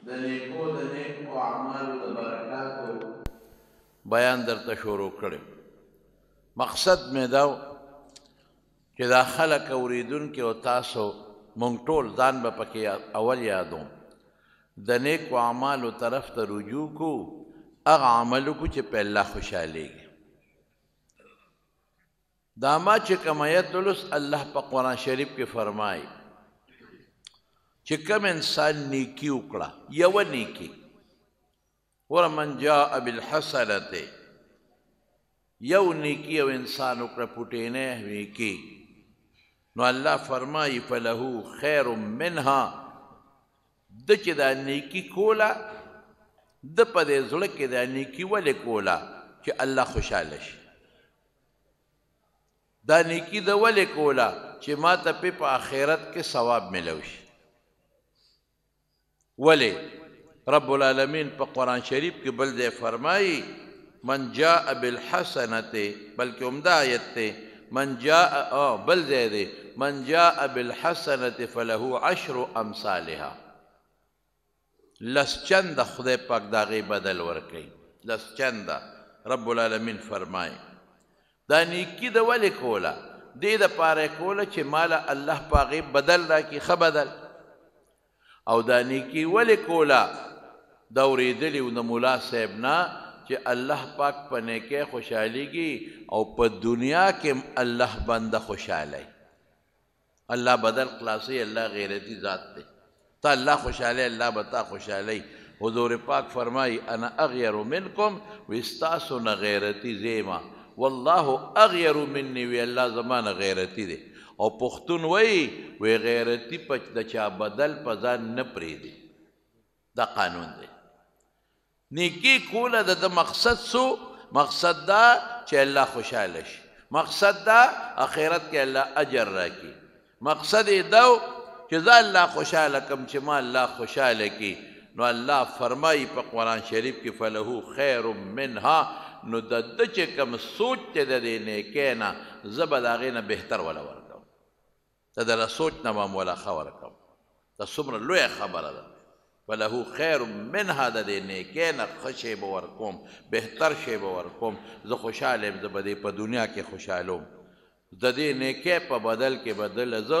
د نیکو اعمالو د برکاتو بیان درته شروع کړی. مقصد مې دا و چې دا خلک اورېدونکي او تاسو مونږ ټول ځان به پکې اول یادوم د نیکو اعمالو طرف ته رجوع کو، هغه عمل وکړو چې په الله خوشحالېږي. دا ما چې کوم آیت ولوست، الله په قرآن شریف کې فرمایي چې کوم انسان نیکي وکړه، یوه نیکي، ومن جاء بالحسنة، یو نیکی او انسان وکړه پټینه نیکي، نو الله فرمایي فله خیر منها، د چې دا نیکي کوله د په دې زړه کې دا نیکي ولې کوله چې الله خوشحاله شي. دا نیکي د ولې کوله چې ما ته په آخرت کې ثواب ملو شي. ولې رب العالمین په قرآن شریف کې بل ځای فرمایي من جاء بالحسنة، بلکې عمده آیت دی، من جاء بل ځای دی من جاء بالحسنة فله عشر امثالها، لس چنده خدای پاک د هغې بدل ورکوي، لس چنده. رب العالمین فرمایي دا نیکي د ولې کوله، دې دپاره یې کوله چې ماله الله په هغې بدل راکړي، ښه بدل. او دا نیکي ولې کوله، دا اورېدلي و د ملا صاحب نه چې الله پاک په نیکۍ خوشحالېږي او په دنیا کې الله بنده خوشحالی، الله بدل خلاصوي، الله غیرتي ذات دی. تا الله خوشحالی، الله به تا خوشحالی. حضور پاک فرمایي انا اغیر منکم، وی ستاسو نه غیرتي زیمه، والله اغیر مني، وی الله زما نه غیرتي دی. او پښتون وی غیرتي د چا بدل په ځان نه پرېږدي، دا قانون دی. نیکی کوله د مقصد سو، مقصد دا چې الله خوشحاله شي، مقصد دا آخرت کې الله اجر راکړي، مقصد یې دا چې زه الله خوشحاله کم چې ما الله خوشحاله کړي. نو الله فرمایي په قرآن شریف کې فله خیر منها، نو د ده چې کوم سوچ دی د دې نیکۍ نه، زه به د هغې نه بهتر وله ورکوم، د دله سوچ نه به م وله ښه ورکوم. دا څومره لویه خبره ده. فله خیر منها، د دې نیکۍ نه ښه شی به ورکوم، بهتر شی به ورکوم، زه خوشحاله یم، زه به دې په دنیا کې خوشحالوم. د دې نیکۍ په بدل کې بدله زه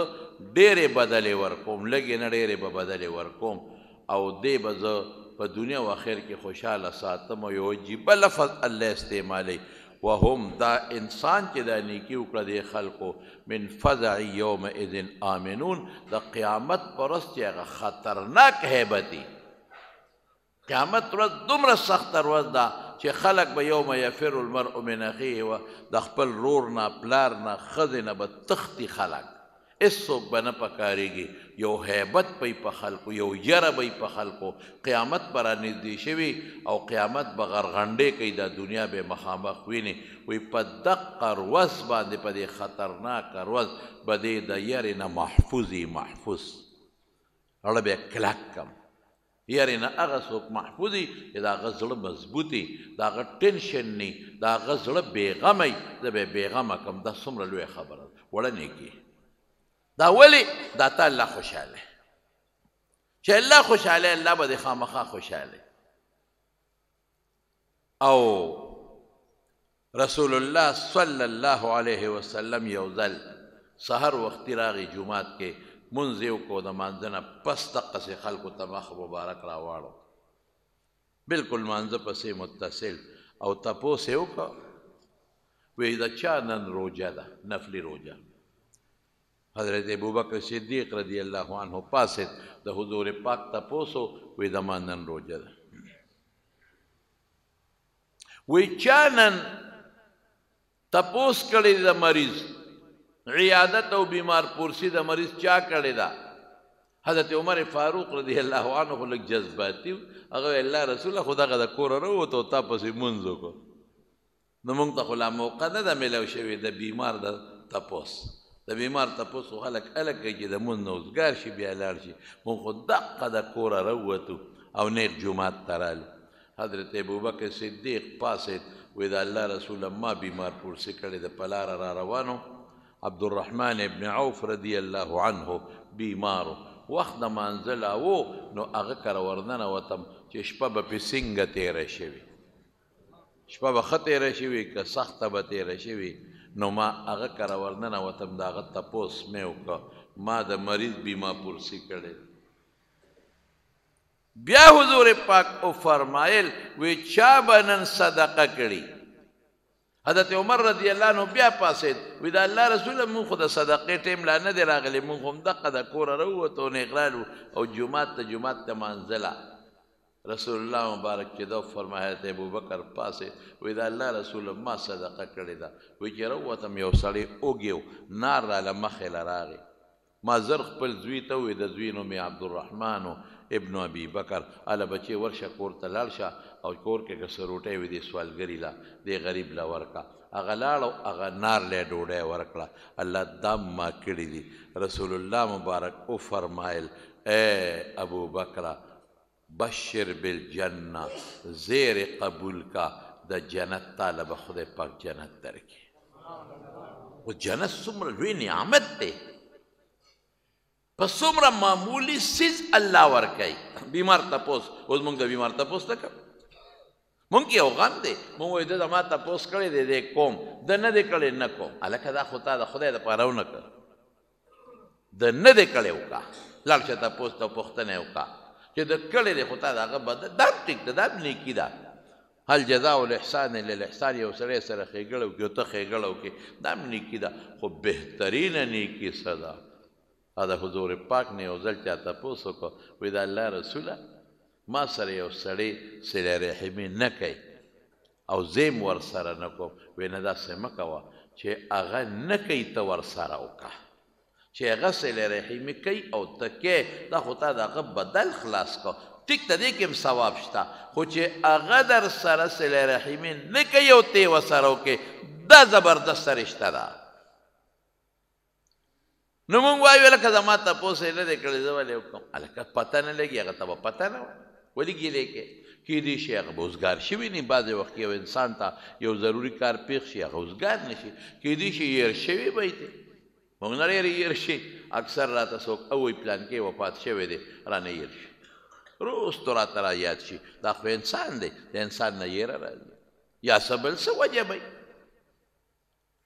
ډېرې بدلې ورکوم، لږې نه ډېرې به بدلې ورکوم، او دې به زه په دنیا و آخر کې خوشحاله ساتم. او یو عجیبه لفظ الله استعمالی، وهم دا انسان چې دا نیکي وکړه دې خلکو من فزع یومئذ آمنون، د قیامت په ورځ چې هغه خطرناک هیبتي، قیامت ورځ دومره سخته ورځ ده چې خلک به یوم یفر المرء من اخیه، و د خپل رور نه، پلار نه، ښځې نه به تښتي خلک، هېڅوک به نه پکارېږي. یو هیبت به په خلکو، یو یره به په خلکو. قیامت به رانږدې شوي او قیامت به غرغنډې کوي، دا دنیا به مخامخ ویني. وایي په دقه ورځ باندې، په دې خطرناکه ورځ به دې د یرې نه محفوظ وي، محفوظ، اړه به یې کلک کم. یرې نه هغه څوک محفوظ وي چې د هغه زړه مضبوط وي، د هغه ټینشن نه وي، د هغه زړه بېغمه وي، زه به یې بېغمه کړم. دا څومره لویه خبره ده، وړه نیکي. دا ولې؟ دا ته الله خوشحاله، چې الله خوشحاله، الله به دې خامخا خوشحاله. او رسول الله صلی الله علیه وسلم یو ځل سحر وختي راغی جومات کې، مونځ یې وکړو، د مانځه نه پس دقسې خلکو ته مخ مبارک راواړو، بلکل مانځه پسې متصل. او تپوس یې وکړه، وایي د چا نن روژه ده، نفلي روژه. حضرت ابوبکر صدیق رضی الله عنه پاسید، د حضور پاک تپوسو، وی د ما نن روژه ده. وی چا نن تپوس کړی د مریض، عیادت او بیمار پرسی د مریض چا کړی ده؟ حضرت عمر فاروق رضی الله عنه خو لږ جذباتي و، هغه وی الله رسوله خو دغه د کوره راووتو، تا پسې مونځ وکړو. نو موږ ته خو لا موقع نه ده میلاو شوې د بیمار د تپوس. د بیمار تپوس خو خلک هله کوي چې د مونځ نه اوزګار شي بیا لاړ شي، موږ خو دقه د کوره راووتو او نیغ جومات ته رالو. حضرت ابوبکر صدیق پاسید، وی د الله رسوله ما بیمار پرسې کړی د په لاره را روانو، عبدالرحمن ابن عوف رضی الله عنه بیمارو، وخت د مانځله و نو هغه کره ورننوتم چې شپه به پې څنګه تېره شوي شپه به ښه تېره شوي که سخته به تېره شوي نو ما هغه کره ورننوتم د هغه تپوس مې وکړه ما د مریض بیمه پرسي کړې بیا حضور پاک وفرمایل وی چا به نن صدقه کړي حضرت عمر رضی الله عنه بیا پاسید وی د الله رسوله مونږ خو د صدقې ټیم لا نه دی راغلی مونږ هم دقه د کوره راووتو نغرالو او جومات ته مانځله رسول الله مبارک چې دا فرمایي حضرت ابوبکر پاسې وی د الله رسوله ما صدقه کړې ده وی چې راووتم یو سړی اوږې نار راله مخې له راغی ما زر خپل زوی ته وی د زوی نوم یې عبدالرحمن ابن ابي بکر اله بچې ورشه کور ته لاړ شه او کور کې که څه روټۍ وي دې سوالګري له دې غریب له ورکړه هغه لاړ او هغه نار له ډوډۍ ورکړه الله دا ما کړي دي رسول الله مبارک وفرمایل اے ابو بکر بشر بالجنه زیر قبول کا د جنت تعالی به خدای پاک جنت درکړي او جنت څومره لوی نعمت دی په څومره معمولي څیز الله ورکوي بیمار تپوس اوس موږ د بیمار تپوس نه کوو مونږ کې یو غم دی مونږ وایو ده زما تپوس کړی دی دی کوم ده نه دی کړی نه کوم هلکه دا خو تا د خدای دپاره ونه کړ ده نه دی کړی وکړه لاړ شه تپوس ته پوښتنه یې وکړه چې د کړی دی خو تا د هغه بدل دا ټیک ده دا نیکي ده هل جزاء الاحسان الا الاحسان یو سړی سره ښېګړه وکړي او ته ښېګړه وکړي دا هم نیکي ده خو بهترینه نیکي څه ده دا حضور پاک نه یو ځل چا تپوس وکړو وایي د الله رسوله ما سره یو سړی صله رحمي نه کوي او زیم ورسره نه کوم وایي نه داسې مه کوه چې هغه نه کوي ته ورسره وکړه چې هغه صله رحمي کوي او ته کې دا خو تا د هغه بدل خلاص کو ټیک ته دې کې هم ثواب شته خو چې هغه در سره صله رحمي نه کوي او ته یې ورسره وکړې دا زبردسته رشته ده نو مونږ وایو لکه زما تپوس یې نه دی کړی زه ولې وکړم هلکه پته نه لګي هغه ته به پته نه وه ولې ګیلې کې کیدای شي هغه به اوزګار شوي نه بعضې وخت کې یو انسان ته یو ضروري کار پېښ شي هغه اوزګار نه شي کیدای شي هېر شوي به یې مونږ نه ډېر هېر شي اکثر راته څوک او وایي پلان کې وفات شوی دی رانه هېر شي روستو راته را یاد شي دا خو انسان دی د انسان نه هېره راځي یا څه بل څه وجه به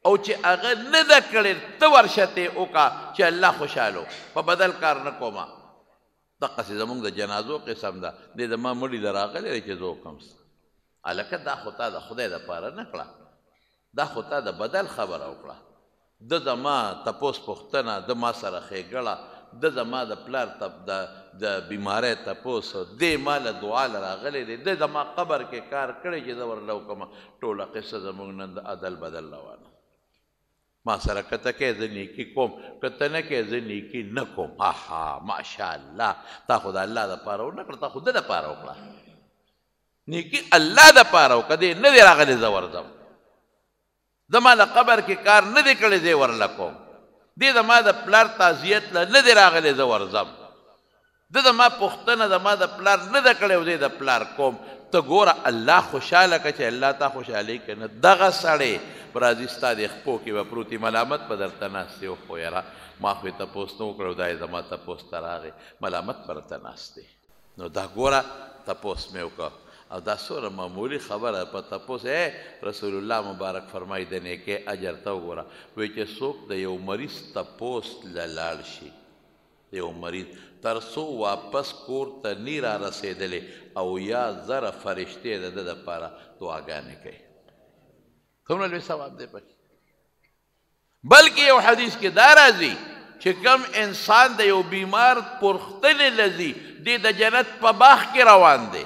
او چې هغه نه ده کړې ته ورشه ته یې وکړه چې الله خوشحاله په بدل کار نه کومه دقسې زمونږ د جنازو قسم ده دې زما مړي له راغلی دی چې زه وکړم هلکه دا خو تا د خدای دپاره نه کړه دا خو تا د بدل خبره وکړه ده زما تپوس پوښتنه ده ما سره ښېګړه ده زما د پلار د بیمارۍ تپوس دې ما له دعا له راغلی دی ده زما قبر کې کار کړی چې زه ورله وکړمه ټوله قصه زمونږ نن د عدل بدل روانه ما سره که ته کې زه نیکي کوم که ته نه کې زه نیکي نه کوم آها ماشاءالله تا خو د الله دپاره ونه کړه تا خو ده دپاره وکړه نیکي الله دپاره وکړه دې نه دی راغلی زه ورځم زما د قبر کې کار نه دی کړی زه ورله کوم دې زما د پلار تعزیت له نه دی راغلی زه ورځم ده زما پوښتنه زما د پلار نه ده کړی او زه د پلار کوم ته ګوره الله خوشحاله که چې الله تا خوشحالوي که نه دغه سړی به راځي ستا د خپو کې به پروت ملامت به درته ناست دی اوخو یاره ما خو یې تپوس نه وکړی او دا یې زما تپوس ته راغی ملامت به راته ناست دی نو دا ګوره تپوس مې وکړه او دا څومره معمولي خبره په تپوس رسول الله مبارک فرمایي د نیکۍ اجر ته وګوره وایي چې څوک د یو مریض تپوس له لاړ شي د یو مریض تر څو واپس کور ته نی را رسېدلی او یا زره فرشتې د ده دپاره دعاګانې کوي څومره لوی ثواب دی پکې بلکې یو حدیث کې دا راځي چې کم انسان د یو بیمار پرختلې لځي دی د جنت په باغ کې روان دی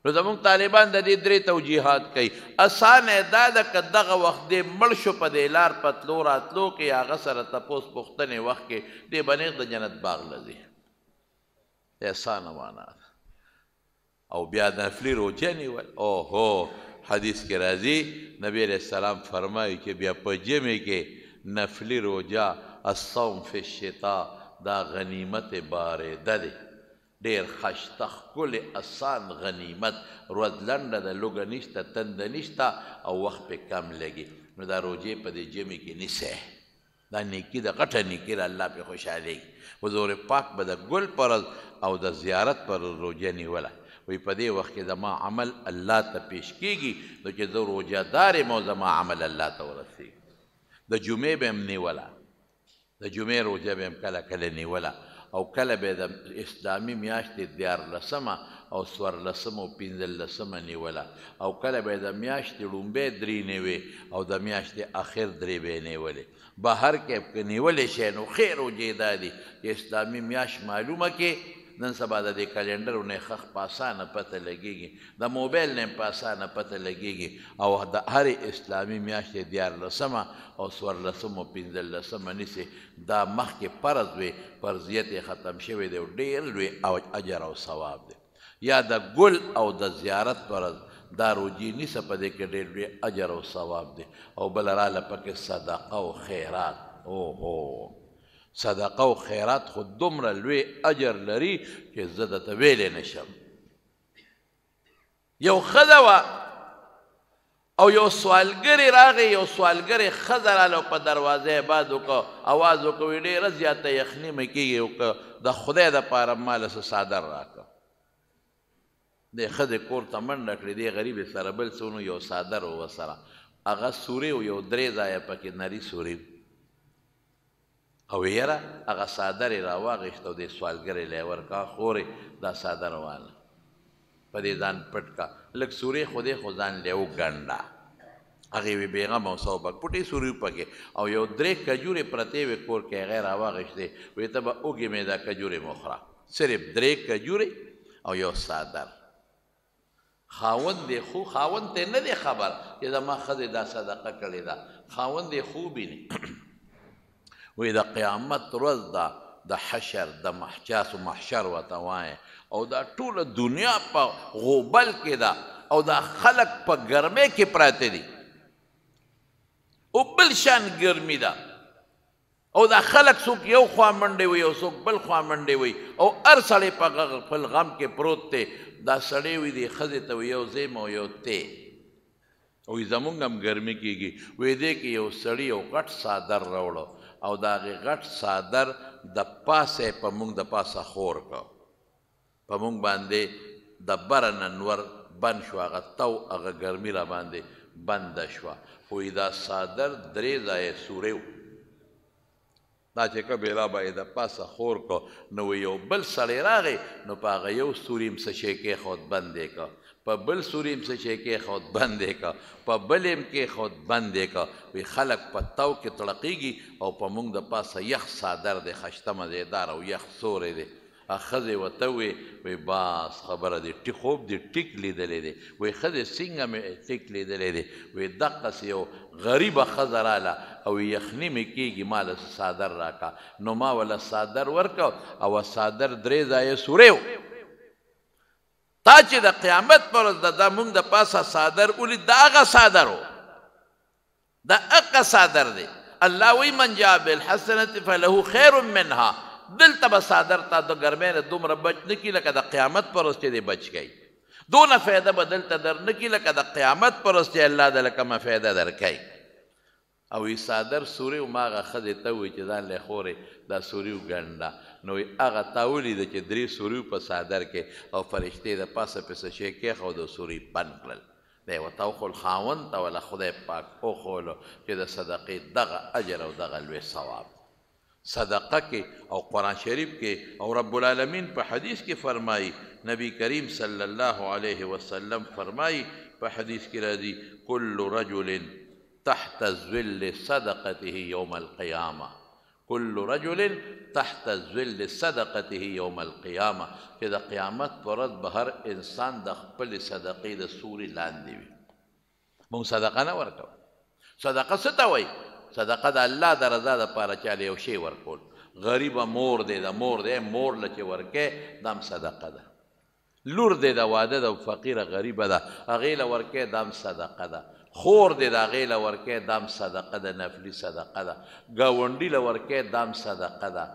نو زمونږ طالبان د دې درې توجیحات کوي اسانه دا ده که دغه وخت دی مړ شو په دې لار په تلو راتلو کې هغه سره تپوس پوښتنې وخت کې دی به نیغ د جنت باغ لځي اسانه معنا ده او بیا نفلي روژه نیول اوهو حدیث کې راځي نبی علیه السلام فرمایي چې بیا په جمع کې نفلي روژه الصوم فی الشتاء دا غنیمت بارده دی ډېر خشته ښکلې اسان غنیمت ورځ لنډه ده لوږه نشته تنده نشته او وخت پې کم لګي نو دا روژې په دې جمع کې نیسئ دا نیکي د غټه نیکي ده الله پې خوشحالېږي حضور پاک به د ګل پرز او د زیارت پر روجه نیوله وی په دې وخت کې زما عمل الله ته پیش کېږي نو چې زه روجهدار یم او زما عمل الله ته ورسېږي د جمعې به هم نیوله د جمعې روجه به هم کله کله نیوله او کله به د اسلامي میاشتې 14 او 14 او 15 نیوله او کله به د میاشتې لومبۍ 3 نیوې او د میاشتې اخر 3 به یې نیولې بهر کې که نیولی شی نو خیر روجې دا دي چې اسلامي میاشت معلومه کې نن سبا د دې کلنډر نه خخ په اسانه پته لګېږي د موبایل نه په اسانه پته لګېږي او د هرې اسلامي میاشتې 14 او 14 او 15 نیسي دا مخکې فرض وي فرضیت یې ختم شوی دی او ډېر لوی اجر او ثواب دی یا د ګل او د زیارت فرض دا روجې نیسه په دې کې ډېر لوی اجر او ثواب دی او بله راله پکې صدقه او خیرات اوهو صدقه او خیرات خو دومره لوی اجر لري چې زه درته ویلی نشم یو ښځه وه او یو سوالګرې راغی یو سوالګرې ښځه راله په دروازه یې باد وکړه اواز وکړه وی ډېره زیاته یخني مې کېږي د خدای دپاره ماله څه څادر راکړه دې ښځې کور ته منډه کړې دې غریبې سره بل څه ونه یو څادر و ورسره هغه سورې و یو 3 ځایه پکې نري سورې او یاره هغه څادر یې راواغېست او دې سوالګرې له یې ورکړه خورې دا څادر واله په دې ځان پټ کا لږ سورې خو دې خو ځان له وګنډه هغې وې بېغمه او صوبک پټې سورې پکې او یو 3 کجورې پرتې وې کور کې هغې راواغېستې وې ته به اوږې مې دا کجورې مه خوره صرف 3 کجورې او یو څادر خاوند دی خو خاوند ته نه دی خبر چې زما ښځې دا صدقه کړې ده خاوند یې خوب ویني وی د قیامت ورځ ده د حشر د محچاس و محشر ورته وایي او دا ټوله دنیا په غوبل کې ده او دا خلک په ګرمۍ کې پراته دي او بل شان ګرمي ده او دا خلک څوک یو خوا منډې وي او څوک بل خوا منډې وي او هر سړی په خپل غم کې پروت دی دا سړی وي دې ښځې ته یو زیم او یو تی وایي زمونږ هم ګرمي کېږي وایي دې کې یو سړي یو غټ څادر راوړو او د هغې غټ څادر د پاسه یې په مونږ د پاسه خور کړ په مونږ باندې د بره نه نور بند شو هغه تو هغه ګرمي را باندې بنده شوه وایي دا څادر 3 ځایه سورې و دا چې که بېلا به یې د پاسه خور کړو نو یو بل سړی راغی نو په هغه یو سوري هم څه شی کېښود بند یې کړ په بل سوري هم څه شی کېښود بند یې کړ په بل هم کېښود بند یې کړ وی خلک په تو کې تړقېږي او په موږ د پاسه یخ څادر دی ښایسته مزېدار او یخ سوری دی ښځې ورته وی باس خبره دی خوب دی ټیک لیدلی دی وی ښځې څنګه مې ټیک لیدلی دی وی دقسې یو غریبه ښځه راله او یخني مې کېږي ما له څادر راکړه نو ما وله څادر ورکړه او څادر 3 ځایه سورې و تا چې د قیامت پر ورځ دا موږ د پاسه څادر ولید د هغه څادر و د هغه څادر دی الله وی من جاء بالحسنة فله خیر منها دلته به څادر تا د ګرمۍ نه دومره بچ نه کړي لکه د قیامت پر ورځ چې دی بچ کوي دونه فایده به دلته در نه کړي لکه د قیامت پر ورځ چې الله دله کومه فایده درکوي او وی څادر سورې و ما هغه ښځې ته ووایي چې ځان لی خورې دا سوري وګنډه نو هغه تا ولیده چې 3 سوري په څادر کې او فرشتې د پاسه پې څه شی کېښود او سوري بند کړل دی ورته وښول خاوند ته وله خدای پاک وښولو چې د صدقې دغه اجر او دغه لوی ثواب صدقه کې او قرآن شریف کې او رب العالمین په حدیث کې فرمایي نبی کریم صلی الله علیه وسلم فرمایي په حدیث کې راځي کل رجل تحت ظل صدقته يوم القيامة كل رجل تحت ظل صدقته يوم القيامة چې د قیامت پر ورځ به هر انسان د خپلې صدقې د سوري لاندې وي موږ صدقه نه ورکوو صدقه څه ته وایي صدقه د الله د رضا دپاره چاله یو شی ورکول غریبه مور دی د مور دی مور له چې ورکې دا هم صدقه ده لور دی د واده د فقیره غریبه ده هغې له ورکې دا هم صدقه ده خور دی د هغې له ورکې دا هم صدقه ده نفلي صدقه ده ګاونډي له ورکې دا هم صدقه ده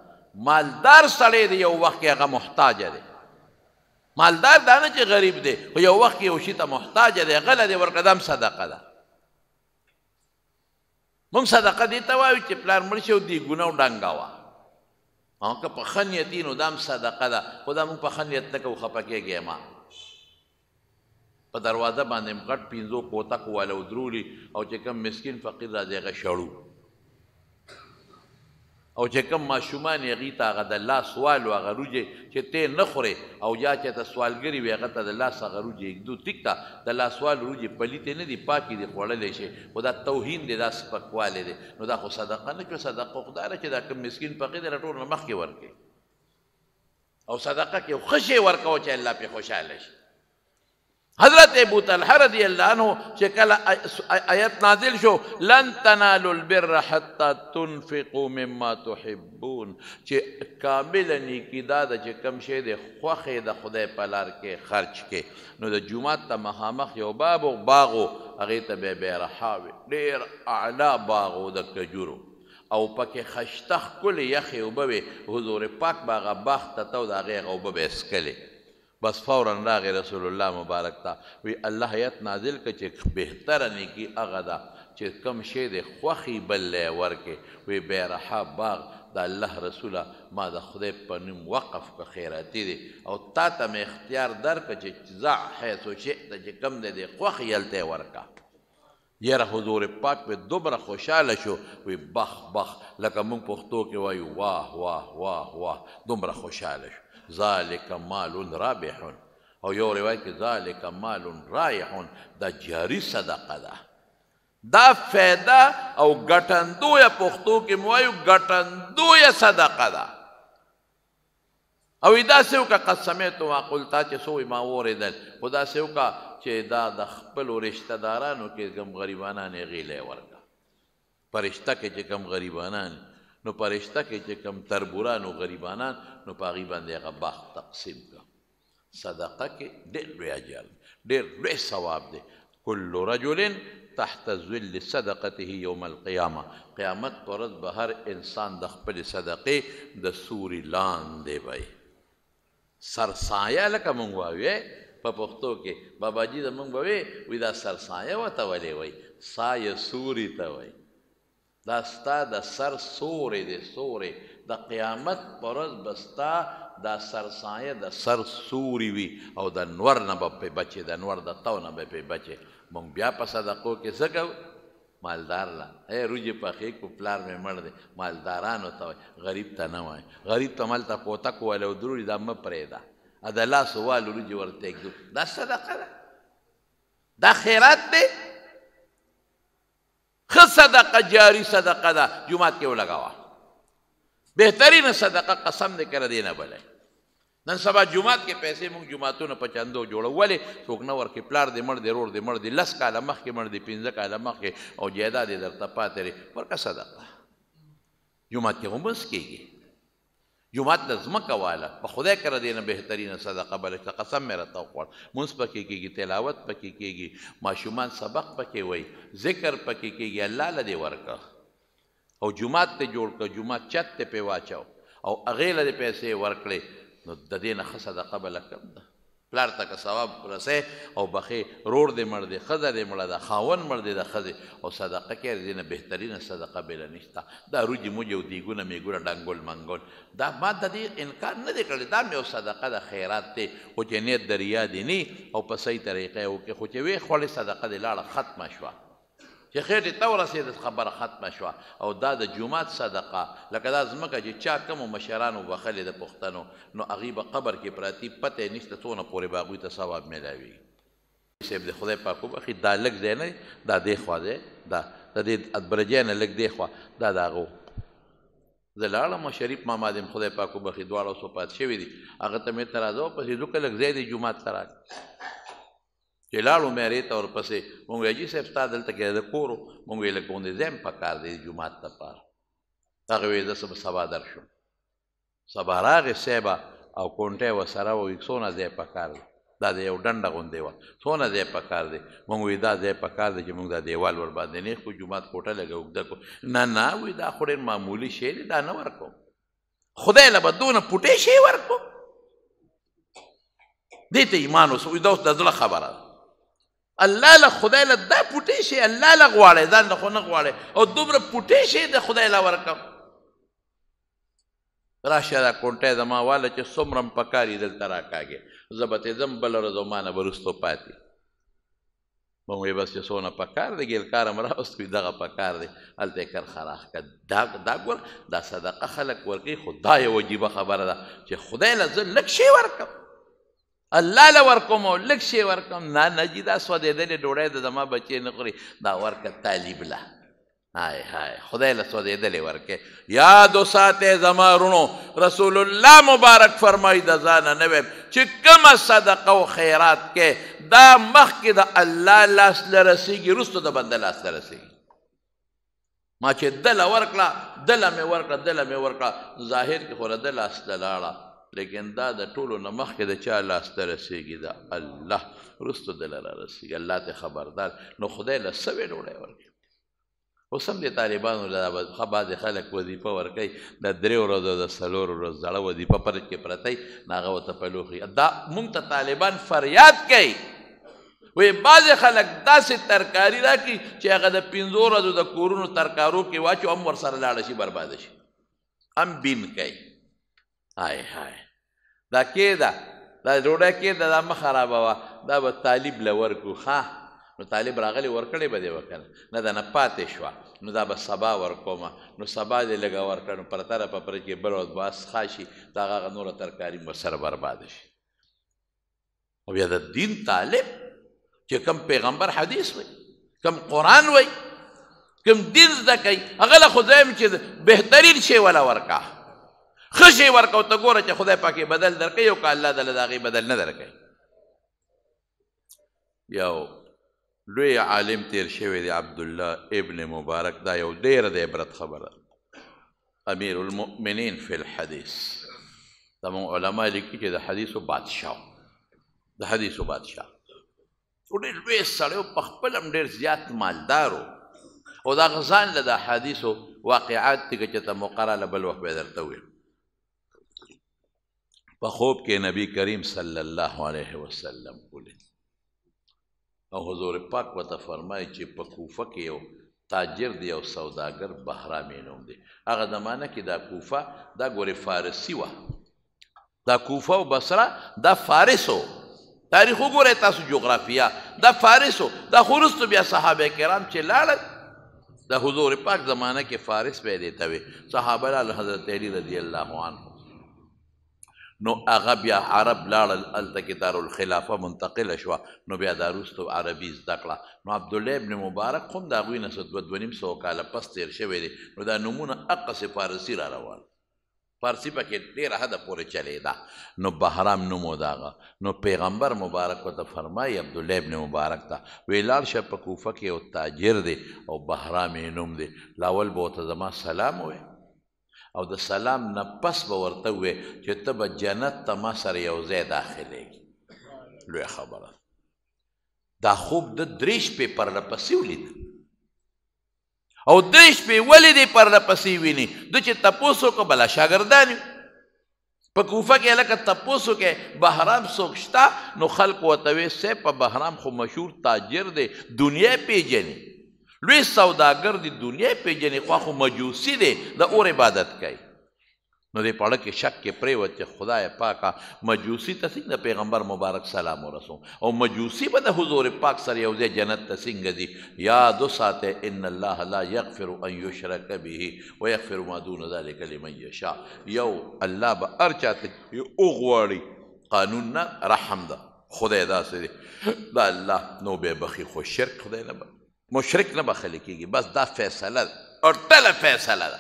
مالدار سړی دی یو وخت کې هغه محتاجه دی مالدار دا نه چې غریب دی خو یو وخت کې یو شي ته محتاجه دی هغه له دې ورکړه دا هم صدقه ده مونږ صدقه دې ته وایو چې پلار مړ شي او دیګونه او ډنګه وه او که په ښه نیت وي نو دا هم صدقه ده خو دا مونږ په ښه نیت نه کوو خفه کېږې ما په دروازه باندې م غټ پنځو کوتک والا ودرولي او چې کوم مسکین فقیر راځي هغه شړو او چې کوم ماشومان یې هغې ته هغه د لاس سوال و هغه روجې چې ته نه خورې او یا چې ته سوالګري وي هغه ته د لاس هغه روجې ږدو ټیک ده د لاس سوال روجې پلیتې نه دي پاکې دي خوړلی شي خو دا توهین دی دا سپکوالی دی نو دا خو صدقه نه شوه صدقه خو دا ده چې دا کوم مسکین فقیر دی له ټول نه مخکې ورکړي او صدقه کې ښه شی ورکوه چې الله پې خوشحاله شي حضرت ابو طلحه رضی الله عنه چې کله آیت نازل شو لن تنالوا البر حتى تنفقوا مما تحبون چې کامله نیکي دا ده چې کوم شی د خوښې د خدای په لار کې خرچ کې نو د جومات ته مخامخ یو باغ و هغې ته به بیرحا وي ډېر اعلی باغ و د کجورو او پکې خشته ښکلې یخې اوبه وې حضور پاک به هغه باغ ته ته و د هغې هغه اوبه به یې څکلې بس فوراً راغی رسول الله مبارک ته وی الله آیت نازل که چې بهتره نیکي هغه ده چې کوم شی د خوښي بل لی ورکې وی بیرحا باغ د الله رسوله ما د خدای په نوم وقف که خیراتي دی او تا ته مې اختیار درکړه چې ضع حیث شئت چې کوم دی د خوښي هلته یې ورکه یاره حضور پاک په دومره خوشحاله شو وی بخ بخ لکه موږ پښتو کې وایو واه واه واه واه دومره خوشحاله شو ذالک مال رابح او یو روایت کې ذالک مال رایح دا جاری صدقه ده دا فایده او ګټندویه پښتو کې مو وایو ګټندویه صدقه ده او داسې وکړه قد سمعت ما قلتا چې څه وایي ما واورېدل خو داسې وکړه چې دا د خپلو رشته دارانو کې کوم غریبانان یې هغې لی ورکړه په رشته کې چې کوم غریبانان نو په رشته کې چې کوم تربوران او غریبانان نو په هغې باندې هغه باغ تقسیم کړه صدقه کې ډېر لوی اجر ډېر لوی ثواب دی کل رجل تحت ظل صدقته یوم القیامه قیامت په ورځ به هر انسان د خپلې صدقې د سوري لاندې به سرسایه لکه مونږ وایو په پښتو کې باباجي زمونږ به وی دا سرسایه ورته ولې وایي سایه سوري ته وایي دا ستا د سر سورې دی سورې د قیامت په ورځ به ستا دا سرسایه د سر سوري وي او د نور نه به پې بچې د نور د تو نه به پې بچې مونږ بیا په صدقو کې څه کوو مالدار له روجې پخې کو پلار مې مړ دی مالدارانو ته وایي غریب ته نه وایي غریب ته ملته کوتک ولی ودرولي دا مه پرېږده د لاس والو روجې ورته ږدو دا صدقه ده دا خیرات دی ښه صدقه جاري صدقه ده جومات کې ولګوه بهترینه صدقه قسم دی که ردې نه بلی نن سبا جومات کې پیسې موږ جوماتونه په چندو جوړو ولې څوک نه ورکړي پلار دې مړ دی رور دې مړ دی 10 کاله مخکې مړ دی 15 کاله مخکې او جایداد یې درته پاتې دی ورکړه صدقه جومات کې خو بس کېږي جومات د ځمکه واله په خدای که ردې نه بهترینه صدقه بله شته قسم مې راته وخوړ مونځ پکې کېږي تلاوت پکې کېږي ماشومان سبق پکې وایي ذکر پکې کېږي الله له دې ورکړه او جومات ته جوړ کړه جومات چت ته پې واچو او هغې له دې پیسې ورکړې نو د دې نه ښه صدقه بله کم ده پلار ته که ثواب رسې او بخې رور دې مړ دی ښځه دې مړه ده خاوند مړ دی د ښځې او صدقه کې دې نه بهترینه صدقه بله نشته دا روجې موجې او دیګونه میګونه ډنګول منګول دا ما د دې انکار نه دی کړی دا مې یو صدقه د خیرات دی خو چې نیت د ریا دې نه او په صحیح طریقه یې وکړې خو چې ویې خوړې صدقه دې لاړه ختمه شوه چې خېټې ته ورسېده خبره ختمه شوه او دا د جومات صدقه لکه دا ځمکه چې چا کمو مشرانو بخلې د پښتنو نو هغې به قبر کې پراتي پته یې نشته څونه پورې به هغوی ته ثواب میلاوي صاحب د خدای پاک وبخي دا لږ ځای نه دا دې خوا دی دا د دې ادبرجۍ نه لږ دې خوا دا د هغه زه لاړم او شریف ماما دې خدای پاک وبخي دواړه اوس وفات شوي دي هغه ته مې ته راځه پسې ځکه لږ ځای دی جومات ته راغی چې لاړو مې هغې ته ورپسې مونږ ویل جي صاحب ستا دلته کې د کور و مونږ ویل لکه غوندې ځای م پکار دی جومات دپاره هغې ویل زه سبا درشم سبا راغې صاحبه او کونټۍ ورسره وه څونه ځای پکار دی دا د یو ډنډه غوندې وه څونه ځای پکار دی مونږ وی دا ځای پکار دی چې مونږ دا دیوال ورباندې نیغ کړو جومات کوټه لږه اوږده کړو نه نه وی دا خو ډېر معمولي شی دی دا نه ورکوم خدای له به دونه پوټی شی ورکړو دې ته ایمان اوس دا اوس د زړه خبره ده الله له خدای له دا پوټی شي الله له غواړئ ځان له خو نه غواړئ او دومره پوټی شي د خدای له ورکم راشه دا کونټی زما واله چې څومره م پکار یي دلته راکاږې زه به تې ځم بله ورځ او ما نه به وروستو پاتې مونږ وایي بس چې څونه پکار دی ګیلکار م راوست وي دغه پکار دی هلته یې کرخه راښکه دا ګور دا صدقه خلک ورکوي خو دا یو عجیبه خبره ده چې خدای له زه لږ شی ورکم الله له ورکوم او لږ شی ورکم نه جي دا سودېدلې ډوډۍ د زما بچې نه خوري دا ورکه طالب له های های خدای له سودېدلې ورکې یاد وساتئ زما رونو رسول الله مبارک فرمایي د ځانه نه ویم چې کومه صدقه و خیرات کې دا مخکې د الله لاس له رسېږي وروسته د بنده لاس له رسېږي ما چې دله ورکړه دله مې ورکړه ظاهر کې خو د لاس له لاړه لیکن دا د ټولو نه مخکې د چا لاس ته رسېږي د الله وروسته دله را رسېږي الله ته خبردار نو خدای له سوې ډوډۍ ورکوي اوس هم د طالبانو له بعضې خلک وظیفه ورکوي د 3 ورځو د 4 ورځو زړه وظیفه فرج کې پرتی نو هغه ورته پلوخي دا مونږ ته طالبان فریاد کوي وی بعضې خلک داسې ترکاري راکړي چې هغه د 5 ورځو د کورونو ترکارو کې واچو هم ورسره لاړه شي برباده شي هم بین کوي های دا کېده دا ډوډۍ کېده دا مه خرابوه دا به طالب له ورکو ښه نو طالب راغلی ورکړی به دی وکنه نه دا نه پاتې شوه نو دا به سبا ورکومه نو سبا دې لږه ورکړه نو پرته په کې بل ورځ به ښه شي د هغه نوره ترکاري به سره برباده شي او بیا د دین طالب چې کم پیغمبر حدیث وی کم قرآن وی کم دین زده کوي هغه له خو زه چې بهترین شی وله ورکه ښه شی ورکه او ته ګوره چې خدای پاک بدل درکوي او که الله دله د هغې بدل نه درکوي یو لوی عالم تیر شوی دی عبدالله ابن مبارک دا یو ډېره د عبرت خبره امیر المؤمنین فی الحدیث زموږ علما لیکي چې د حدیثو بادشاه د حدیثو بادشاه او ډېر لوی سړی و په خپل هم ډېر زیات مالدار و او دا غزان له د حدیثو واقعات دي که چې ته مقرره له بل وخت به درته ویم په خوب کې نبی کریم صلی الله علیه وسلم ولید او حضور پاک ورته فرمایي چې په کوفه کې یو تاجر دی او سوداګر بهرامي نوم دی هغه زمانه کې دا کوفه دا ګورې فارسي وه دا کوفه او بصره دا فارس و تاریخ وګورئ تاسو جغرافیه دا فارس و دا خو وروستو بیا صحابه کرام چې لاړل د حضور پاک زمانه کې فارس به یې دیته وي صحابه لاړل حضرت علی رضی الله عنه نو هغه بیا عرب لاړل هلته کې دارالخلافه منتقله شوه نو بیا دا وروستو عربي زده کړه نو عبدالله ابن مبارک خو هم د هغوی نه څه 2.5 کاله پس تېر شوی دی نو دا نومونه هقسې فارسي را روان فارسي پکې ډېره حده پورې چلېده نو بهرام نوم و د هغه نو پیغمبر مبارک ورته فرمایي عبدالله ابن مبارک ته وی لاړ شه په کوفه کې یو تاجر دی او بهرام یې نوم دی لاول به ورته زما سلام ووایي او د سلام نه پس به ورته ووایې چې ته به جنت ته ما سره یو ځای داخلېږي لویه خبره دا خوب د 3 شپې پرله پسې ولید او 3 شپې ولې دی پرله پسې ویني ده چې تپوس وکړه بلا شاګردان یو په کوفه کې هلکه تپوس وکړې بهرام څوک شته نو خلکو ورته وایي صاحب په بهرام خو مشهور تاجر دی دنیا پیژني لوی سوداګر دی دنیا پیژني خوا خو مجوسی دی د اور عبادت کوي نو دې پړه کې شک کې پرېوت چې خدای پاکه مجوسی ته څنګه پیغمبر مبارک سلام ورسو او مجوسی به د حضور پاک سره یو ځای جنت ته څنګه ځي یاد وساتئ ان الله لا یغفر ان یشرک به ویغفر ما دون ذلک لمن یشاء یو الله به هر چاته وغواړي قانون نه رحم ده خدای داسې دی دا الله نو به بخي خو شرک خدای نه مشرک نه بخلی کېږي بس دا فیصله ده او ټله فیصله ده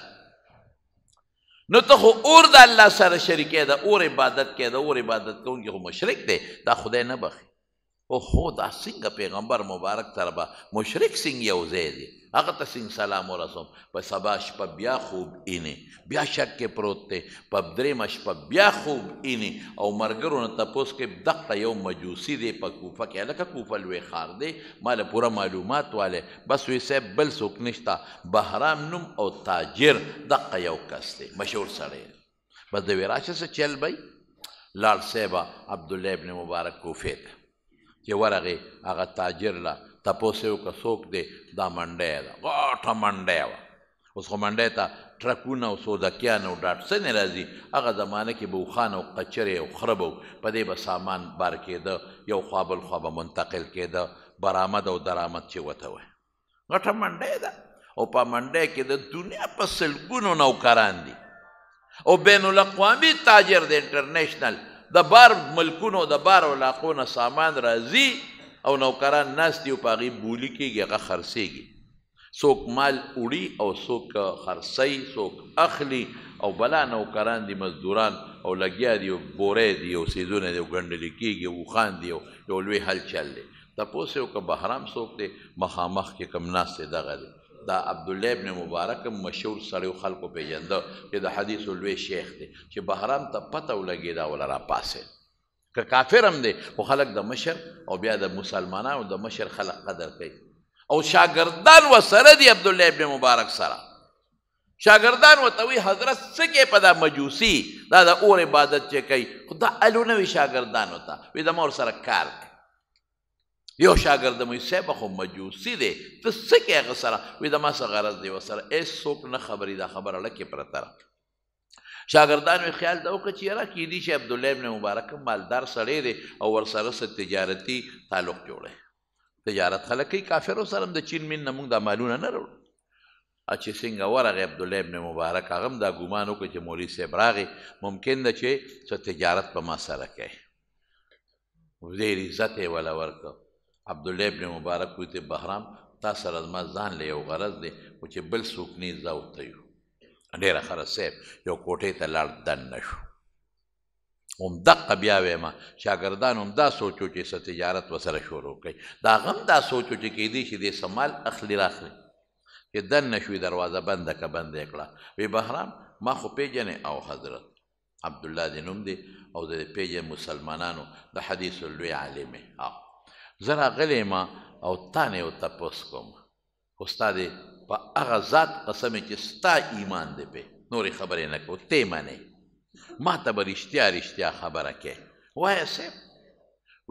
نو ته خو اور د الله سره شریکې ده اور عبادت کې ده اور عبادت کوونکی خو مشرک دی دا خدای نه بخي او خو دا څنګه پیغمبر مبارک سره به مشرک څنګه یو ځای دی هغه ته څنګه سلام ورسوم په سبا شپه بیا خوب اینې بیا شک کې پروت دی په 3 شپه بیا خوب اینې او مرګرو نه تپوس کې دقه یو مجوسی دی په کوفه کې هلکه کوفه لوی ښار دی ما له پوره معلومات والی بس وی صاحب بل څوک نشته بهرام نوم او تاجر دقه یو کس دی مشهور سړی بس د وی راشه څه چل بی لاړ صاحبه عبدالله ابن مبارک کوفې ته چې ورغې هغه تاجر له تپوس یې وکړه څوک دی دا منډی ده غټه منډی وه اوس خو منډی ته ټرکونه او سودکیان او ډاټسنې راځي هغه زمانه کې به اوښان او قچرې او خره به په دې به سامان بار کېده یو خوا بل خوا به منتقل کېده برآمد او درآمد چې ورته وایي غټه منډی ده او په منډی کې د دنیا په سلګونو نوکران دي او بین الاقوامي تاجر د انټرنیشنل د بار ملکونو د بار علاقو نه سامان راځي او نوکران ناست دي او په هغې بولي کېږي هغه خرڅېږي څوک مال وړي او څوک خرڅوي څوک اخلي او بلا نوکران دي مزدوران او لګیا دي او بورې دي او څیزونه دي او ګنډلې کېږي اوښان دي او یو لوی هلچل دی تپوس یې وکړه بهرام څوک دی مخامخ کې کوم ناست دی دغه دی دا عبدالله ابن مبارک مشهور سړی و خلکو پېژنده چې د حدیثو لوی شیخ دی چې بهرام ته پته ولګېده وله راپاڅېد که کافر هم دی خو خلک د مشر او بیا د مسلمانانو د مشر خلک قدر کوي او شاګردان ورسره دي عبدالله ابن مبارک سره شاګردان ورته وایي حضرت څه کې په دا مجوسي دا د اور عبادت چې کوي خو دا الو نه وي شاګردانو ته وایي زما ورسره کار کوي یو شاګرد مې صاحب خو مجوسي دی ته څه کې هغه سره وایي زما څه غرض دی ورسره هېڅوک نه خبري دا خبره لکې پرته ده شاګردانو یې خیال ته وکړه چې یاره کیدي شي عبدالله ابن مبارک مالدار سړی دی او ورسره څه تجارتي تعلق جوړی تجارت خلک کوي کافرو سره هم د چین مین نه موږ دا مالونه نه راوړو چې څنګه ورغی عبدالله ابن مبارک هغه هم دا ګمان وکړه چې مولوي صاحب راغی ممکن ده چې څه تجارت په ما سره کوي ډېر عزت یې وله ورکړه عبدالله ابن مبارک وایي ته بهرام تا سره زما ځان له یو غرض دی خو چې بل څوک نه زه ورته یو ډېره ښه صاحب یو کوټې ته لاړ دننه شو همدقه بیا ویمه شاګردان هم دا سوچو چې څه تجارت ورسره شروع کوي د هغه هم دا سوچو چې کیدی شي دې څه مال اخلي راخلي چې دننه شوي دروازه بنده که بنده یې کړه وی بهرام ما خو پیژنې او حضرت عبدالله دې نوم دی او د پیژن مسلمانانو د حدیثو لوی عالم یې زه راغلی یم او تا نه یو تپوس کوم خو ستا دې په هغه ذات قسم چې ستا ایمان دی پې نورې خبرې نه کوو ته یې منې ما ته به رښتیا رښتیا خبره کوې وایه صاحب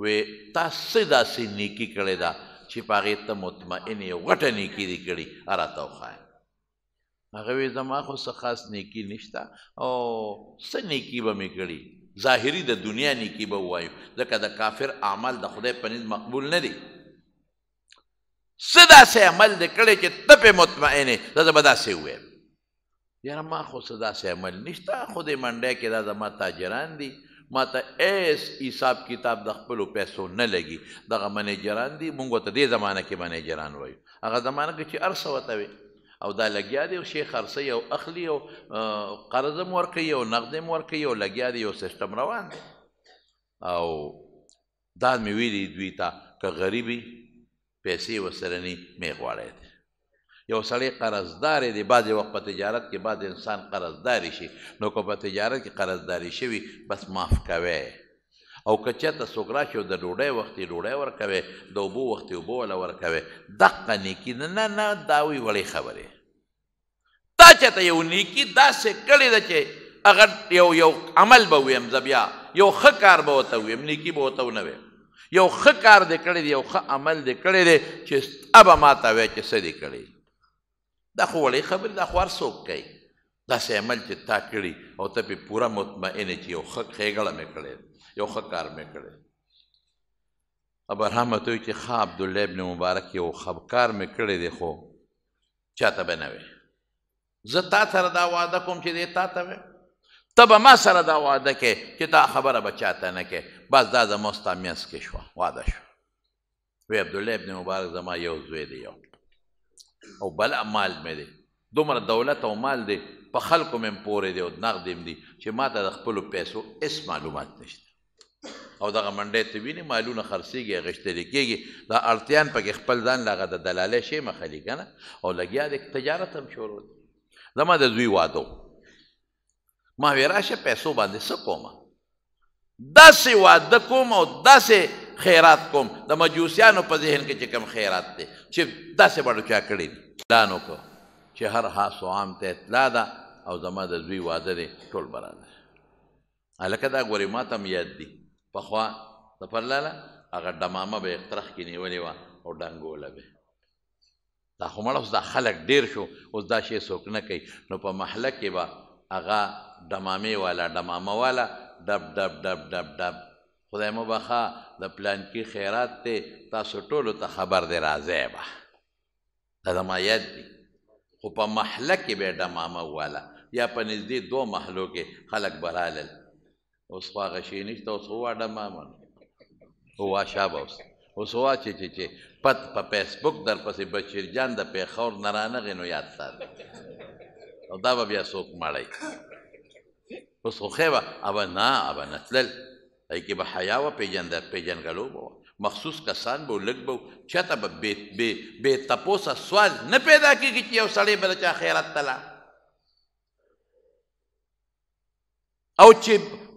وی تا څه داسې نیکي کړې ده چې په هغې ته مطمئن یو غټه نیکي دې کړي راته وښایه هغه وی زما خو څه خاص نیکي نشته او څه نیکي به مې کړي ظاهري د دنیا نیکي به ووایو ځکه د کافر اعمال د خدای په نزد مقبول نه دي څه داسې عمل دې کړی چې ته پې مطمئن یې زه به داسې ووایم یاره ما خو څه داسې عمل نشته خو دې منډی کې دا زما تاجران دي ما ته هېڅ حساب کتاب د خپلو پیسو نه لګي دغه منیجران دي مونږ ورته دې زمانه کې منیجران وایو هغه زمانه کې چې هر څه ورته وي او دا لګیا دی او شی خرڅوي او اخلي او قرض هم ورکوي او نغد هم ورکوي او لګیا دی یو سیسټم روان دی او دا مې ویلي دوی ته که غریبي پیسې ورسره ني مې غواړی دی یو سړی قرضدار دی بعضې وخت په تجارت کې بعض انسان قرضداري شي نو که په تجارت کې قرضداري شوي بس معاف کوی او که چېرته څوک راشي او د ډوډۍ وخت یې ډوډۍ ورکوې د اوبو وخت یې اوبه وله ورکوې دقه نیکي نه نه دا وی وړې خبرې تا چېرته یو نیکي داسې کړې ده چې هغه یو عمل به ویم زه بیا یو ښه کار به ورته ویم نیکي به ورته ونه ویم یو ښه کار دې کړی دی یو ښه عمل دې کړی دی چې ابه ما ته وایې چې څه دې کړی دا خو وړې خبرې دا خو هر څوک کوي داسې عمل چې تا کړي او ته پې پوره مطمئن یې چې یو ښه ښېګړه مې کړی یو ښه کار مې کړی ابرهام ورته وایي چې ښه عبدالله ابن مبارک یو ښه کار مې کړی دی خو چاته به نه وې زه تا سره دا وعده کوم چې دی تا ته وې ته به ما سره دا وعده کې چې دا خبره به چاته نه کې بس دا زما ستا منځ کې شوه واده شوه وی عبدالله ابن مبارک زما یو زوی دی یو او بله مال مې دی دومره دولت او مال دی په خلکو مې پورې دی او نغد م دی چې ما ته د خپلو پیسو هېڅ معلومات نشته او دغه منډی ته وینې مالونه خرڅېږي اخیستلی کېږي دا اړتیان پکې خپل ځان له هغه د دلالۍ شی مخلي که نه او لګیا دی تجارت هم شروع دی زما د زوی واده و ما وی راشه پیسو باندې څه کومه داسې واده کوم او داسې خیرات کوم د مجوسیانو په ذهن کې چې کوم خیرات دی چې داسې بړو چا کړي دي اعلان وکړو چې هر حاس و عام ته اطلاع ده او زما د زوی واده دی ټول برابر هلکه دا ګورې ما ته هم یاد دي پخوا د پرلاله هغه ډمامه به یې ترخ کې نیولې وه او ډنګوله به دا خو مړه اوس دا خلک ډېر شو اوس دا شی څوک نه کوي نو په محله کې به هغه ډمامې والا ډمامه والا ډب ډب ډب ډب ډب خدای مو بخا د پلانکي خیرات دی تاسو ټولو ته خبر دی راځئ به دا زما یاد دي خو په محله کې به یې ډمامه والا یا په نږدې 2 محلو کې خلک به رالل اوس خو هغه شی نشته اوس خو وا ډمامه هوا شابه اوس هوا چې پت په فیسبوک در پسې بشیر جان د پیښور نه رانغې نو یاد ساتي او دا به بیا څوک مړی اوس خو ښې به ابه نه تلل هغې کې به حیا وه پیژنګلو به وه مخصوص کسان به لږ به چاته به بې تپوسه سوال نه پیدا کېږي چې یو سړی به د چا خیرات ته لاړ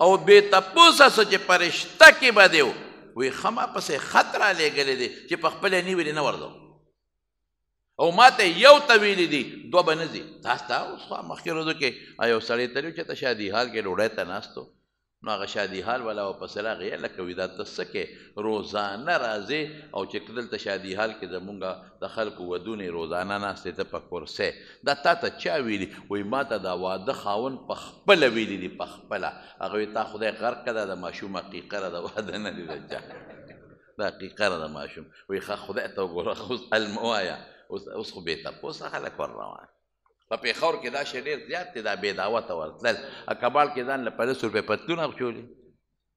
او بې تپوسه څه چې پرشته کې به دی وی خما پسې خط را لېږلی دی چې په خپله یې نیولي نه ورځو او ما ته یو ته ویلي دي 2 به نه ځي تاسو ته اوس خو مخکې ورځو کې یو سړی تللی و چې ته شادي حال کې ډوډۍ ته ناست و نو هغه شادي حال والا ورپسې راغی لکه وي دا ته څه کې روزانه راځې او چې دلته شادي حال کې زمونږ د خلکو ودونه روزانه ناستې ته په کورسۍ دا تا ته چا ویلي وایي ما ته دا واده خاوند په خپله ویلي دي په خپله هغه وایي تا خدای غرق که دا د ماشوم حقیقه ده د واده نه دي د چا دا حقیقه ده د ماشوم وایي ښه خدای ته وګوره اوس مه وایه اوس خو بې تپوسه خلک ور روان په پېښور کې دا شی ډېر زیات دی دا بې دعوته ورتلل کباړ کې ځان له 50 روپۍ پتلون اغچولي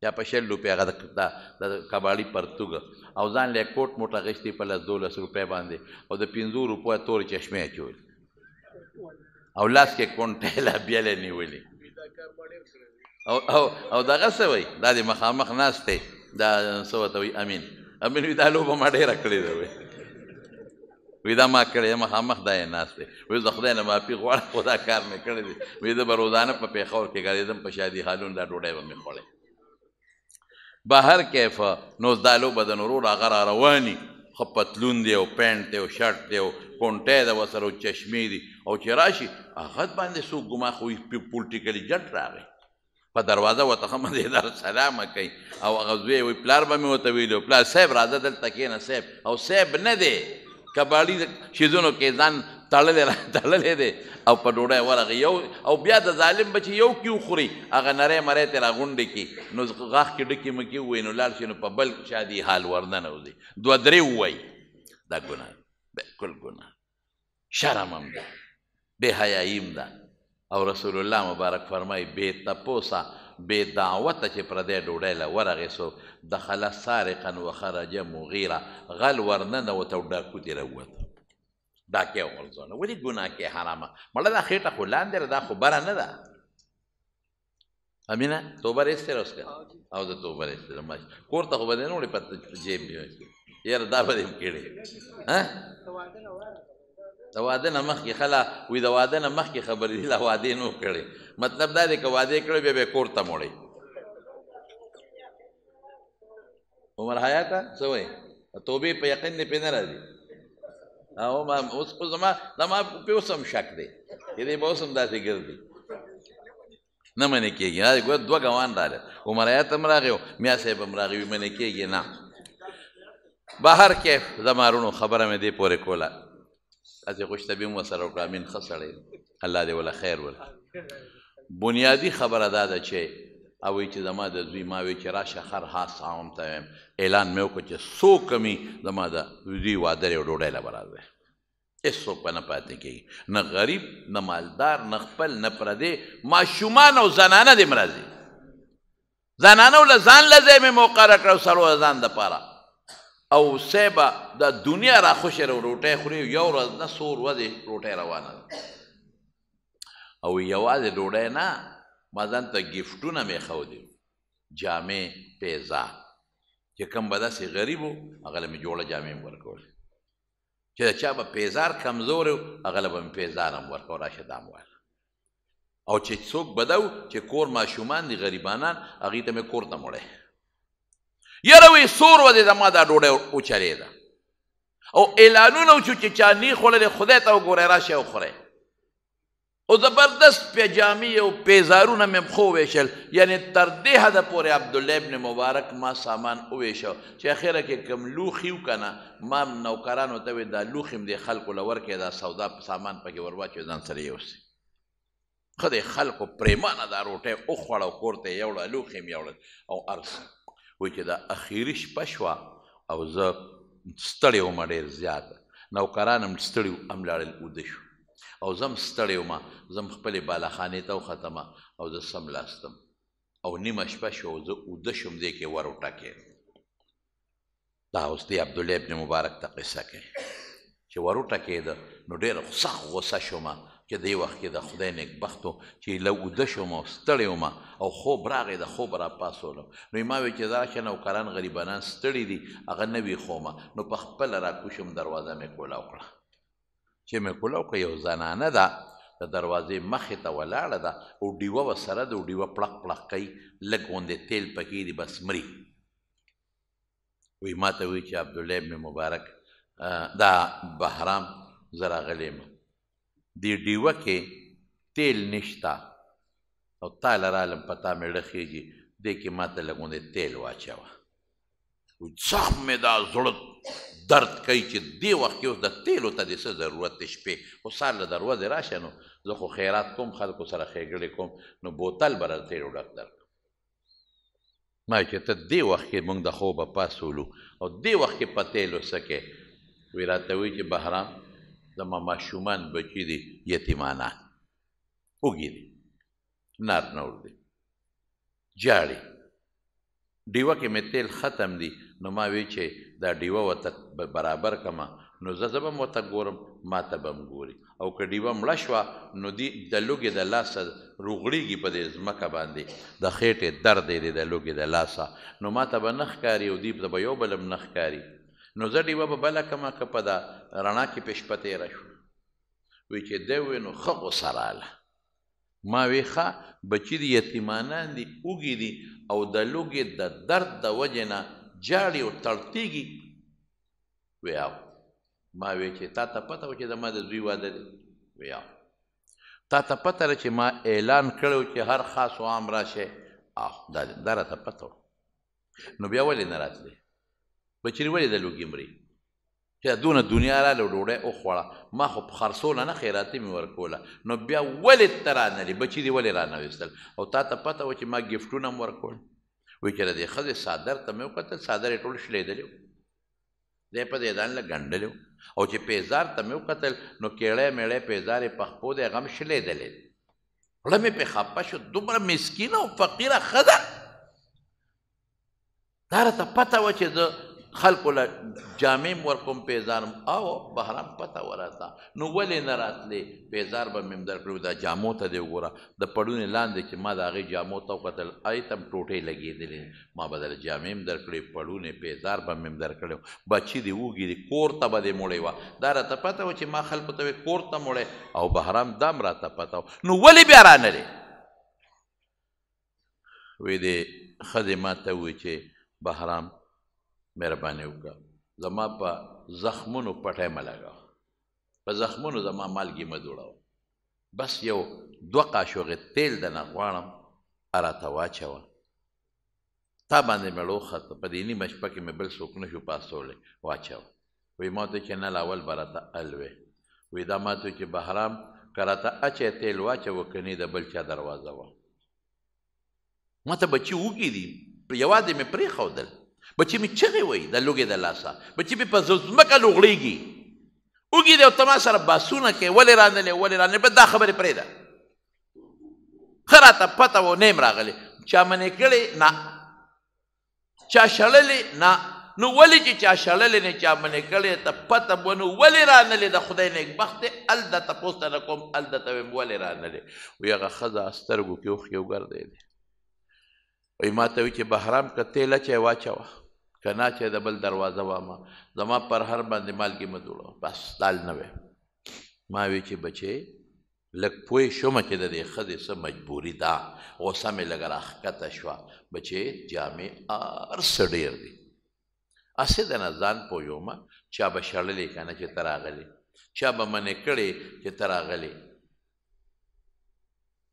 یا په 100 روپۍ هغه د کباړي پرتوګ او ځان له کوټ موټ اخیستي په 10-12 روپۍ باندې او د 15 روپیو تورې چشمې اچولي او لاس کې کونټۍ لا بیله نیولي او دغه څه وایي دا د مخامخ ناست دی دا څه ورته وایي امین وایي دا لوبه ما ډېره کړې ده وایي وی دا ما کړی مخامخ دا یې ناست دی وایي زه خدای نه معافي غواړم خو دا کار مې کړی دی وایي زه به روزانه په پېښور کې ګرځېدم په شادي حالونو دا ډوډۍ به مې خوړی بهر کیف نو دا لوبه د نورو هغه را رواني ښه پتلون دی او پینټ دی او شرټ دی او کونټۍ ده ورسره او چشمې دي او چې راشي هغه باندې څوک ګما خو پولټیکلي جټ راغی په دروازه ورته ښه مزېدار سلامه کوي او هغه زوی یې وایي پلار به مې ورته ویلي و پلار صاحب راځه دلته کښېنه صاحب او صاحب نه دی کباړي شیزونو کې ځان تړلی دی او په ډوډۍ ورغی او بیا د ظالم بچي یو کیو خوري هغه نری مری ترې راغونډې کړي نو غاښ کې ډکې مکې ووایي نو لاړ شي نو په بل شادي حال ورننوځي 2-3 ووایي دا ګناه بالکل ګناه شرم هم ده بې حیایي هم ده او رسول الله مبارک فرمایي بې تپوسه بې دعوته چې پردی ډوډۍ له ورغې سو دخله سارقا وخرج مغیره غل ورننوته او ډاکو دې راووته ډاکې وغورځونه ولې ګناه کې حرامه مړه دا خېټه خو لاندې ده دا خو بره نه ده امینه توبه رایستې اوس که او زه توبه رایستې ماشي کور ته خو به دې نه وړې په جیب مې یاره دا به دې م کړې د واده نه مخکې خلا وایي د واده نه مخکې خبرې دي لا وادې نه کړې مطلب دا دی که واده یې کړی بیا به یې کور ته موړئ عمر حیاته څه وایي توبې په یقین دې پرې نه راځي اوس خو زما پې اوس هم شک دی چې دی به اوس هم داسې ګرځي نه منې کېږي ګوره 2 ګوان راغله عمر حیات هم راغی میا صاحب هم راغی وي منې کېږي نه بهر کیف زما وروڼو خبره مې دې پورې کوله داسې خوشطبي هم ورسره وکړه امین ښه سړی الله دې وله خیر ورکړي بنیادي خبره دا ده چې او وایي چې زما د زوی ما وایي چې راشه خر هاس عام ته ویم اعلان مې وکړ چې څوک کمي زما د زوی واده دی او ډوډۍ له به راځي هېڅوک به نه پاتې کېږي نه غریب نه مالدار نه خپل نه پردی ماشومان او زنانه دې م راځي زنانو له ځان له ځای مې مقرره کړه او سړو د ځان دپاره او سیبه د دنیا را خوشې روټۍ خوري یو ورځ نه څو ورځې روټۍ روانه ده او یوازې ډوډۍ نه ما ځان ته ګفټونه مې ښودي جامې پیزا چې کوم به داسې غریب و هغه له مې جوړه جامې م ورکولې چې د چا به پیزار کمزوری و هغه له به مې پیزار هم ورکول راشه دا م وایه او چې څوک بده و چې کور ماشومان دي غریبانان هغوی ته مې کور ته موړی یاره وایي څو ورځې زما دا ډوډۍ وچرېده او اعلانونه وشو چې چا نی خوړلې خدای ته وګورئ راشئ وخورئ او زبردست پیجامې او پیزارونه مې خو ویشل یعنې تر دې حده پورې عبدالله ابن مبارک ما سامان وویشه چې اخره کې کوم لوښي و که نه ما نوکرانو ته وې دا لوښي م دې خلکو له ورکړې دا سودا سامان پکې ور واچوې ځان سره یوسې ښه دی خلکو پرېمانه دا روټۍ وخوړه او کور ته یې یوړه لوښي م یوړل او ارس وایي چې دا اخري شپه شوه او زه ستړی وم ډېر زیاته نوکران هم ستړي هم لاړل اوده شو او زم ستړی وم زم خپلې بالاخانې ته وختمه او زه سملاستم او نیمه شپه شو زه اوده شوم دې کې ور وټکېد دا اوس دی عبدالله ابن مبارک ته قصه کوي چې ور وټکېده نو ډېره سخت غوسه شومه چې دې وخت کې د خدای نیکبختو چې له اوده شوم او ستړی وم او خوب راغی د خوب راپاڅولم نو ما ویل چې دا شه نوکران غریبانان ستړي دي هغه نه ویښومه نو په خپله راکوشم دروازه مې کولاو کړه چې مې کولاو کړه یو زنانه ده د دروازې مخې ته ولاړه ده او ډیوه ورسره ده او ډیوه پړق پړق کوي لږ غوندې تیل پکې دي بس مري وایي ما ته وایي چې عبدالله ابن مبارک دا بهرام زه راغلی یم دې ډیوه کې تیل نشته او تا له رالم په تا مې ړخېږي دې کې ما ته لږ غوندې تیل واچوه وایي سخت مې دا زړه درد کوي چې دې وخت کې اوس د تیلو ته دې څه ضرورت دی شپې خو سهار له دروازې راشه نو زه خو خیرات کوم خلکو سره ښېګړې کوم نو بوتل به را تیلو ډک درکړم ما چې ته دې وخت کې موږ د خوبه پاڅولو او دې وخت کې په تیلو څه کې وایي راته وایي چې بهرام زما ماشومان بچي دي یتیمانان وږي دي نار نور دي جاړي ډیوه کې مې تیل ختم دي نو ما وی چې دا ډیوه ورته برابر کړمه نو زه به م ورته ګورم ما ته به م ګوري او که ډیوه مړه شوه نو د لوږې د لاسه روغړېږي په دې ځمکه باندې د خېټې درد دی د لوږې د لاسه نو ما ته به نه ښکاري او دوی ته به یو بل هم نه ښکاري نو زه ډیوه به بله کړمه که په دا رڼا کې پې شپه تېره شوه وایي چې دی ووایي نو ښه غوسه راغله ما وی ښه بچي دي یتیمانان دي اوږي دي او د لوږې د درد د وجې نه جاړي او تړتېږي وی او ما وی چې تا ته پته وه چې زما د زوی واده دی وی او تا ته پته ده چې ما اعلان کړی و چې هر خاص و عام راشئ او دا راته پته وه نو بیا ولې نه راتلې بچري ولې د لوږې مري چې دونه دنیا راله ډوډۍ وخوړه ما خو په خرڅوله نه خیراتي مې ورکوله نو بیا ولې ته رانلې بچي دې ولې رانه ویستل او تا ته پته وه چې ما ګفټونه هم ورکول وایي چې د دې ښځې څادر ته مې وکتل څادر یې ټول شلېدلی و دی په دې ځان له ګنډلی و او چې پیزار ته مې وکتل نو کېړی میړی پیزار یې په خپو دی هغه هم شلېدلی دی زړه مې پې خفه شو دومره مسکینه او فقیره ښځه دا راته پته وه چې زه خلکو له جامې م ورکوم پیزار او بهرام پته وراته نو ولې نه راتلې پیزار به مې م درکړی دا جامو ته دې وګوره د پړونې لاندې چې ما د هغې جامو ته وکتل هغې ته م ټوټې لګېدلې ما به دله جامې م درکړې پړونې پیزار به مې م درکړی بچي دې وږي دي کور ته به دې موړی وه دا راته پته وه چې ما خلکو ته وې کور ته موړی او بهرام دا م راته پته وه نو ولې بیا رانلې وی دې ښځې ما ته ووایي چې بهرام مهرباني وکړه زما په زخمونو پټی مه لګوه په زخمونو زما مالګې مه جوړوه بس یو 2 قاشوغې تیل دنه غواړم راته واچوه تا باندې مې وخته په دې نیمه شپه کې مې بل څوک نه شو پاڅولی واچوه وایي ما ته چې نه لاول به راته الوې وایي دا ما ته چې بهرام که راته اچی تیل واچوه که نه د بل چا دروازه وه ما ته بچي وږي دي یوازې مې پرېښودل بچی مې چغې وایي د لوږې د لاسه بچي مې په ځمکه لوغړېږي وږي دی او ته ما سره باسونه کوې ولې رانلې ولې رانلې بس دا خبرې پرېږده ښه راته پته و نه یم راغلی چا منې کړې نه چا شړلې نه نو ولې چې چا شړلې نه چا منې کړې ته پته به نو ولې رانلې د خدای نیکبخت دی هلته تپوس ته نه کوم هلته ته ویم ولې رانلې وایي هغه ښځه سترګو کې اوښکې وګرځېدې وایي ما ته وایي چې بهرام که تیل اچی واچوه که نه اچی د بل دروازه وامه زما پر هر باندې مالګې مه جوړوه بس دال نه وی ما وی چې بچې لږ پوه شومه چې د دې ښځې څه مجبوري ده غوسه مې لږه راښکته شوه بچې جامې هر څه ډېر دي هسې د نه ځان پوهیومه چا به شړلې که نه چې ته راغلې چا به منې کړې چې ته راغلې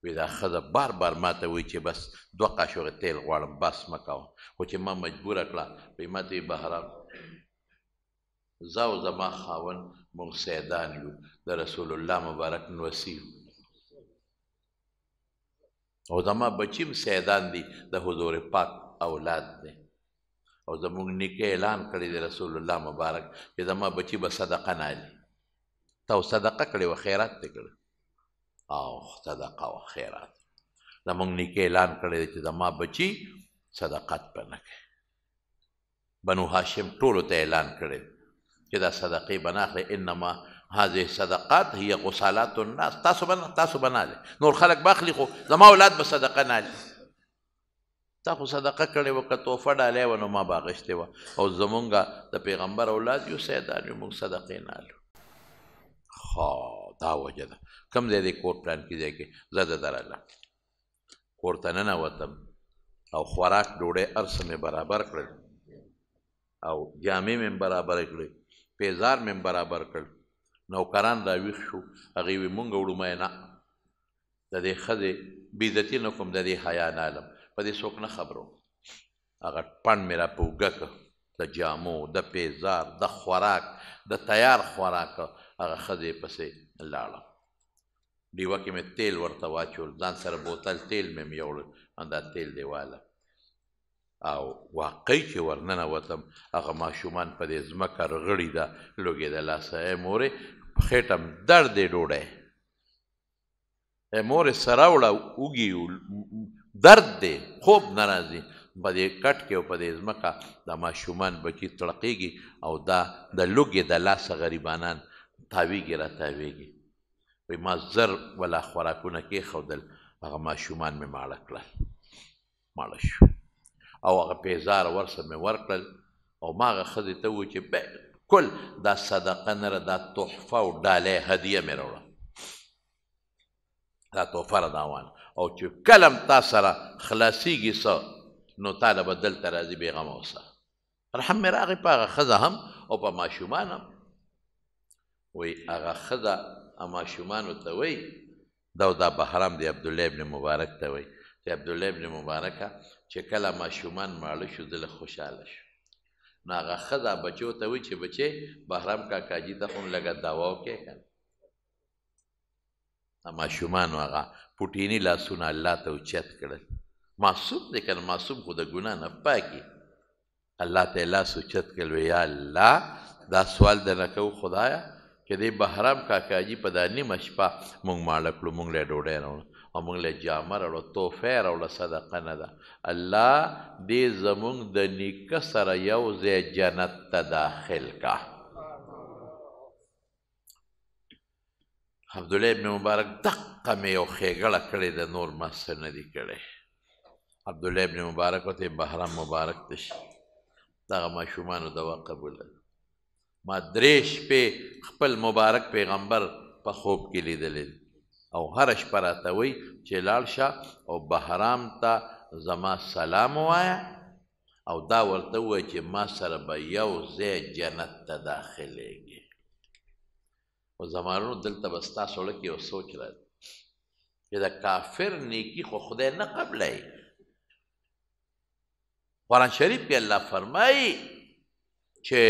وی دا ښځه بار بار ماته وایي چې بس 2 قاشوغې تیل غواړم بس مه کوه خو چې ما مجبوره کړه وایي ما ته یې بهرام زه او زما خاوند موږ سیدان یو د رسول الله مبارک نوسي او زما بچي هم سیدان دي د حضور پاک اولاد دی او زموږ نیکه اعلان کړی دی رسول الله مبارک چې زما بچي به صدقه نه علي تا صدقه کړې وه خیرات دې کړی او صدقه و خیرات زموږ نیکه اعلان کړی دی چې زما بچي صدقات به نه کوي بنو هاشم ټولو ته اعلان کړی چې دا صدقې به نه اخلئ انما هذه صدقات هي غسالات الناس تاسو به نه علئ نور خلک به اخلي خو زما اولاد به صدقه نه علي تا خو صدقه کړې وه که تحفه ډالۍ وه نو ما به اخیستې وه او زمونږ د پیغمبر اولاد یو سیدان یو موږ صدقې نه علو دا وجه ده کوم ځای دی کور پلان کې ځای کې زه د درله کور ته ننوتم او خوراک ډوډۍ هر څه مې برابر کړل او جامې مې برابر کړې پیزار مې برابر کړل نوکران راویښ شو هغې ویې مونږ وړو مې نه د دې ښځې بېعزتي نه کوم د دې حیا نه علم په دې څوک نه خبرو هغه پڼ مې را په اوږه کړ د جامو د پیزار د خوراک د تیار خوراک هغه ښځې پسې لاړم ډیوه کې مې تیل ورته واچول ځان سره بوتل تیل مې یوړل دا تیل دی واله او واقعي چې ورننوتم هغه ماشومان په دې ځمکه رغړي ده لوګې د لاسه ای مورې په خېټه م درد دی ډوډۍ ای مورې سره وړه وږي درد دی خوب نه راځي په دې کټ کې او په دې ځمکه دا ماشومان بچي تړقېږي او دا د لوږې د لاسه غریبانان تاویږي را تاویږي وایي ما زر ولا خوراکونه کېښودل هغه ماشومان مې ماړه کړل ماړه شو او هغه پیزار ورسره مې ورکړل او ما هغه ښځې ته وویل چې بالکل دا صدقه نه ده دا تحفه او ډالۍ هدیه مې راوړه دا تحفه را داوانه او چې کله تا سره خلاصېږي څه نو تا له به دلته راځي بېغمه اوسه رحم مې راغی په هغه ښځه هم او په ماشومان هم وایي هغه ښځه ماشومانو ته وایي دا بهرام دی عبدالله ابن مبارک ته وایي چې عبدالله ابن مبارکه چې کله ماشومان ماړه شو زه خوشحاله شو نو هغه ښځه بچو ته وایي چې بچې بهرام کاکاجي ته خو لږه دوا وکړې که نه ماشومانو هغه پوټیني لاسونه الله ته اوچت کړل معصوم دی که نه معصوم خو د ګناه نه پاکي الله ته یې لاس اوچت کړل یا الله دا سوال درنه کوو خدایه چې دې بهرام کاکاجي په دا نیمه شپه مونږ ماړه کړو مونږ له ډوډۍ راوړو او مونږ له جامه راوړو تحفه یې راوړه صدقه نه ده الله دې زمونږ د نیکه سره یو ځای جنت ته داخل کا عبدالله ابن مبارک دقه مې یو ښېګړه کړې ده نور ما څه نه دي کړی عبدالله ابن مبارک ورته بهرام مبارک ته شي دغه ماشومانو دوا قبوله ما 3 شپې خپل مبارک پیغمبر په خوب کې لیدلی او هره شپه راته وایي چې لاړ شه او بهرام ته زما سلام ووایه او دا ورته ووایه چې ما سره به یو ځای جنت ته داخلیږي او زمانونو دلته به ستا زړه کې یو سوچ راځي چې د کافر نیکي خو خدای نه قبلوي قرآن شریف کې الله فرمایي چې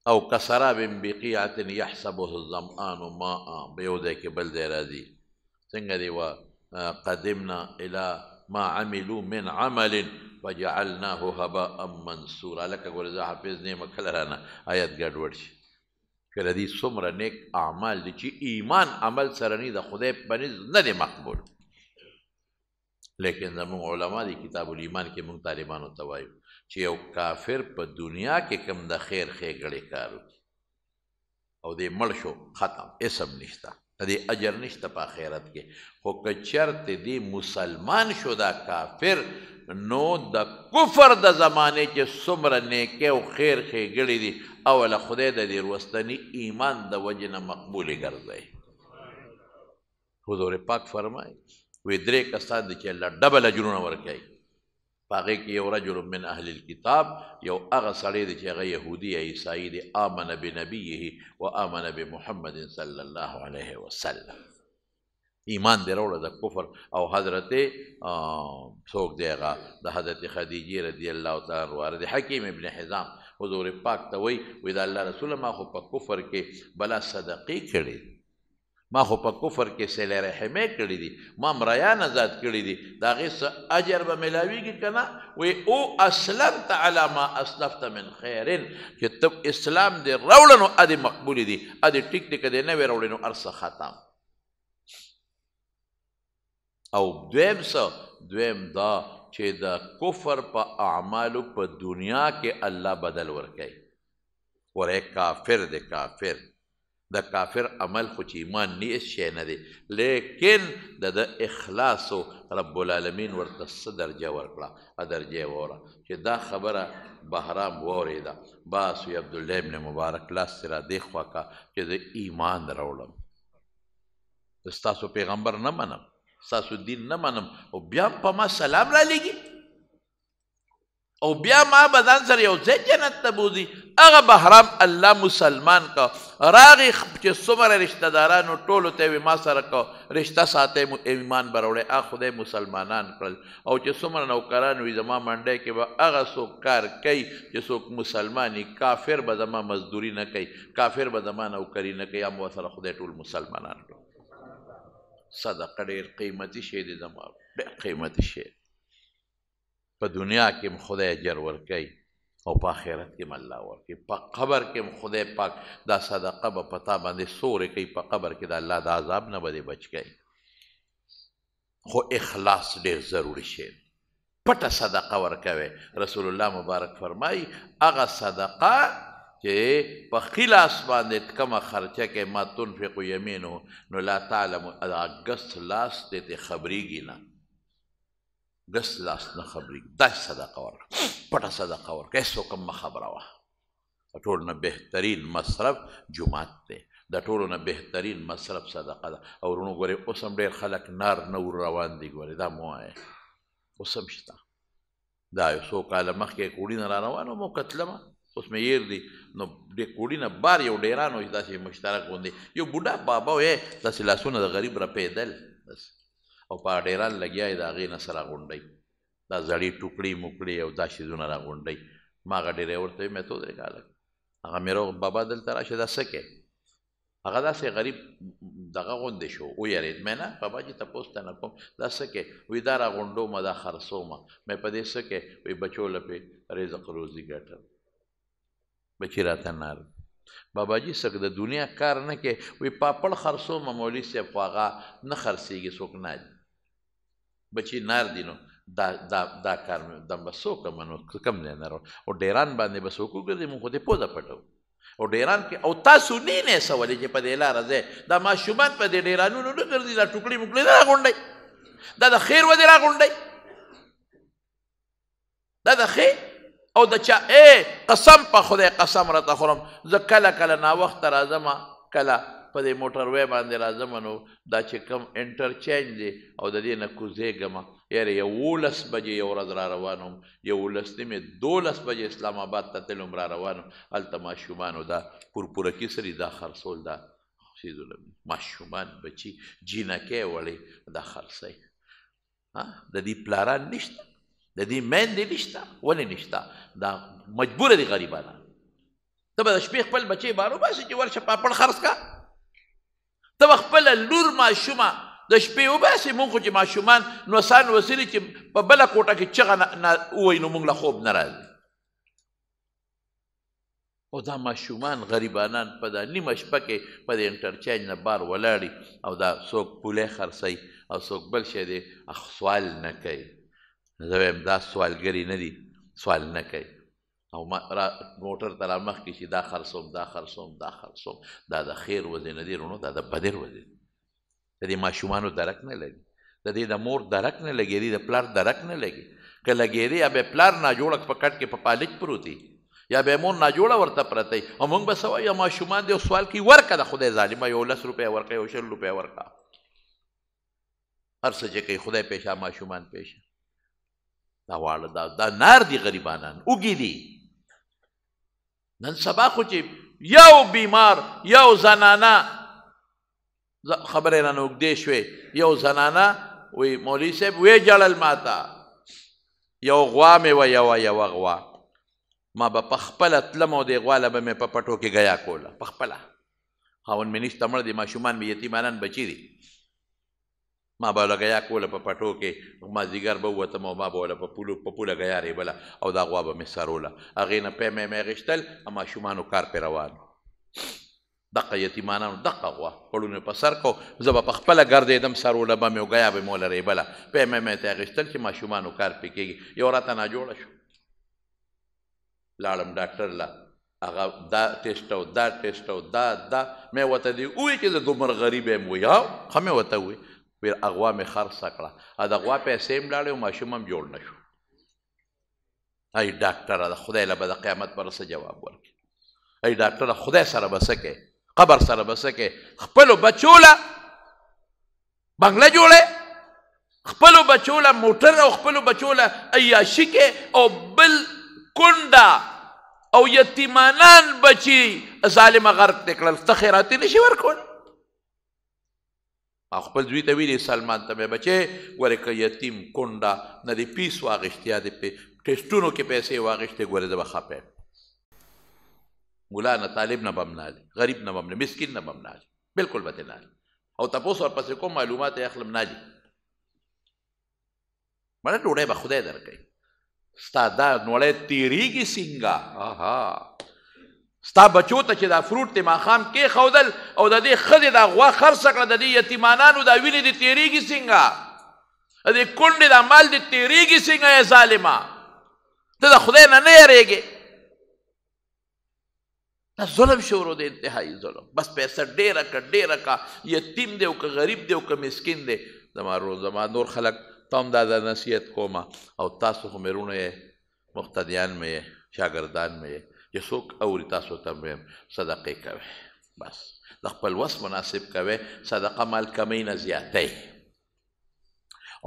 او کسراب بقیعة یحسبه الظمآن ماء په یو ځای کې بل ځای راځي څنګه دی وقدمنا الى ما عملوا من عمل فجعلناه هباء منثورا لکه ګوره زه حافظ نه یم کله رانه آیت ګډوډ شي کله دي څومره نیک اعمال دي چې ایمان عمل سره نه د خدای په نزد نه دی مقبول لیکن زموږ علما دي کتاب الایمان کې موږ طالبانو ته وایو چې یو کافر په دنیا کې کوم د خیر ښېګړې کار وکړي او دې مړ شو ختم اسم نشته د دې اجر نشته په آخرت کې خو که چېرته دې مسلمان شو دا کافر نو د کفر د زمانې چې څومره نیکۍ او خیر ښېګړې دي اوله خدای د دې وروستني ایمان د وجې نه مقبولې ګرځوي حضور پاک فرمایي وی 3 کسان دي چې الله ډبل اجرونه ورکوي په هغې کې یو رجل من اهل الكتاب یو هغه سړی دی چې هغه یهودي یا عیسایي دی آمن بنبیه و آمن بمحمد صلی الله علیه وسلم ایمان دې راوړه د کفر او حضرت څوک دی هغه د حضرت خدیجې رضی الله تعالی عنها د حکیم ابن حزام حضور پاک ته وایي د الله رسوله ما خو په کفر کې بلا صدقې کړې ما خو په کفر کې صلې رحمې کړې دي ما مریان آزاد کړي دي د هغې څه اجر به میلاویږي که نه وایي او اسلمت علی ما اسلفت من خیر چې ته اسلام دې راوړه نو ادې مقبولې دي ادې ټیک دی که دې نه وې راوړې نو هر څه ختم او دویم څه دویم دا چې د کفر په اعمالو په دنیا کې الله بدل ورکوي ورې کافر دی کافر د کافر عمل خو چې ایمان نه هېڅ شی نه دی لیکن د اخلاصو رب العالمین ورته څه درجه ورکړه درجه یې ووره چې دا خبره بهرام واورېده بس وي عبدالله ابن مبارک لاس یې را دې خوا که چې د ایمان راوړم ستاسو پیغمبر نه منم ستاسو دین نه منم او بیا په ما سلام را لېږي او بیا ما به ځان سره یو ځای جنت ته بوځي هغه بهرام الله مسلمان که راغی چې څومره رشته دارانو ټولو ته وي ما سره که رشته ساتئ ایمان به راوړئ هغه خدای مسلمانان کړل او چې څومره نوکران وي زما منډی کې به هغه څوک کار کوي چې څوک مسلمان وي کافر به زما مزدوري نه کوي کافر به زما نوکري نه کوي هم ورسره خدای ټول مسلمانان کړل صدقه ډېر قیمتي شی دی زما ډېر قیمتي شی په دنیا کې هم خدای اجر ورکوي او په آخرت کې هم الله ورکوي په قبر کې هم خدای پاک دا صدقه به په تا باندې سورې کوي په قبر کې د الله د عذاب نه به دې بچ کوي خو اخلاص ډېر ضروري شی پټه صدقه ورکوي رسول الله مبارک فرمایي هغه صدقه چې په خلاص باندې کومه خرچه کې ما تنفق یمینه نو لا تعلم ګس لاس دې ته خبرېږي نه ګس لاس نه خبرېږي داسې صدقه ورکړه پټه صدقه ورکړه هېڅوک هم مه خبره وه د ټولو نه بهترین مصرف جومات دی د ټولو نه بهترین مصرف صدقه ده او ورونو ګورې اوس هم ډېر خلک نار نه ور روان دي ګورې دا مه وایه اوس هم شته دا یو څو کاله مخکې کوړي نه را روان وم او کتلمه اوس مې هېر دي نو د کوړي نه بار یو ډېران و چې داسې مشترک غوندې یو بوډا بابا و داسې لاسونه د غریب رپېدل او په ډېران لګیا یې د هغې نه څه راغونډوي دا زړې ټوکړې موکړې او دا شیزونه راغونډوي ما هغه ډېری ورته ویل مې ته ودرېږه هلک هغه مې راغ بابا دلته راشه دا څه کوې هغه داسې غریب دغه غوندې شو ویرېد مې نه بابا جي تپوس ته نه کوم دا څه کوې وایي دا راغونډومه دا خرڅومه مې په دې څه کوې وایي بچو له پې رزق روزي ګټم بچی راته نار بابا جي څه د دنیا کار نه کوې وایي پاپړ خرڅومه مولوي صاحب خو هغه نه خرڅېږي څوک نه بچی نار دي نو دا کار دا به څوک منو کم ځای نه راوړ او ډېران باندې به څوک وګرځي مونږ خو دې پوزه پټو او ډېران کې او تاسو نه سولې چې په دې لاره ځئ دا ماشومان په دې ډېرانونو نه ګرځي دا ټوکړې موکړې نه راغونډئ دا د خیر ودې راغونډئ دا د خیر او د چا قسم په خدای قسم راته خورم زه کله کله ناوخته راځم کله په دې موټر وی باندې راځم نو دا چې کوم انټرچینج دی او د دې نه کوزېږم یاره 11 بجې یو ورځ را روان وم 11 نیمې 12 بجې اسلام آباد ته تلم را روان وم هلته ماشومانو دا پورپورکي سري دا خرڅول دا څیزونه ماشومان بچي جینکۍ وړې دا خرڅوي د دې پلاران نشته د دې میندې نشته ولې نشته دا مجبوره دي غریبانه ته به د شپې خپل بچی بار وباسې چې ورشه پاپړ خرڅ کا ته به خپله لور ماشومه د شپې وباسې مونږ خو چې ماشومان نوسان وسلي چې په بله کوټه کې چغه ووایي نو مونږ له خوب نه راځي او دا ماشومان غریبانان په دا نیمه شپه کې په د انټرچینج نه بار ولاړي او دا څوک پولې خرڅوي او څوک بل شی دی سوال نه کوي زه وایم دا سوالګري نه دي سوال نه کوي او موټر ته را مخکې چې دا خرڅوم دا خرڅوم دا خرڅوم دا د خیر وځې نه دي رونو دا د بدر وځې د دې ماشومانو درک نه لګي د دې د مور درک نه لګېدي د پلار درک نه لګي که لګېدي یا به پلار ناجوړه په کټ کې په پالج پروت وي یا به مور ناجوړه ورته پرته وي او موږ به څه وایو ماشومان دې سوال کوي ورکه د خدای ظالمه یو 10 روپۍ ورکه یو 20 روپۍ ورکه هر څه چې کوي خدای پیشه ماشومان پیشه دا واړه دا نار دي غریبانان اوږي دي نن سبا خو چې یو بیمار یو زنانه خبرې رانه اوږدې شوې یو زنانه وی مولوي صاحب ویې جړل ماته یو غوا مې وه یوه غوا ما به په خپله تلم او دې غوا له به مې په پټو کې ګیا کوله په خپله خاوند مې نشته مړه دي ماشومان مې یتیمانان بچي دي ما به له ګیا کوله په پټو کې مازدیګر به ووتم او ما به وله په پوله ګیا ریبله او دا غوا به مې سروله هغې نه پی مې اخېستل ماشومانو کار پې روان دقه یتیمانانو دقه غوا پړونو په سر کو زه به په خپله ګرځېدم سروله به مې او ګیا به مې وله ریبله پی مې ته اخېستل چې ماشومانو کار پې کېږي یو راته ناجوړه شو لاړم ډاکټر له هغه دا ټیسټ او دا ټیسټ او دا مې ورته دي ووایي چې زه دومره غریب یم وایي ښه مې ورته ووایي ویل غوا مې خرڅه کړه د غوا پیسې هم لاړې او ماشوم هم جوړ نه شو ای ډاکټره د خدای له به د قیامت پر څه جواب ورکړي ای ډاکټره خدای سره به څه کوې قبر سره به څه کوې خپلو بچو له بنګله جوړې خپلو بچو له موټر او خپلو بچو له عیاشي کې او بل کونډه او یتیمانان بچي ظالمه غرق دې کړل ته خیراتي نشي ورکولی خپل زوی ته ویلي سلمان ته مې بچې ګورې که یتیم کونډه نه دې پیس واخېستې یا دې ټیسټونو کې پیسې واخېستې ګورې زه به ښه پیم ملا نه طالب نه به هم نالي غریب نه به هم نه مسکین نه به هم نالي بلکل به ترې نالي او تپوس ورپسې کوم معلومات یې اخلم نالي مړه ډوډۍ به خدای درکوي ستا دا نوړی تېرېږي څنګه ستا بچو ته چې دا فروټ دې ماښام کېښودل او د دې ښځې دا غوا خرڅه کړه د دې یتیمانانو دا وینې دې تېرېږي څنګه د دې کونډې دا مال دې تېرېږي څنګه ای ظالمه ته د خدای نه یېرېږې دا ظلم شروع دی انتهایي ظلم بس پیسه ډېره که یتیم دی او که غریب دی او که مسکین دی زما نور خلک ته هم دا نصیحت کومه او تاسو خو مېرونه یې مقتدیان مې یې شاګردان مې یې چې څوک اوري تاسو ته ویم صدقې کوئ بس د خپل وس مناسب کوئ صدقه مال کمی نه زیاتئ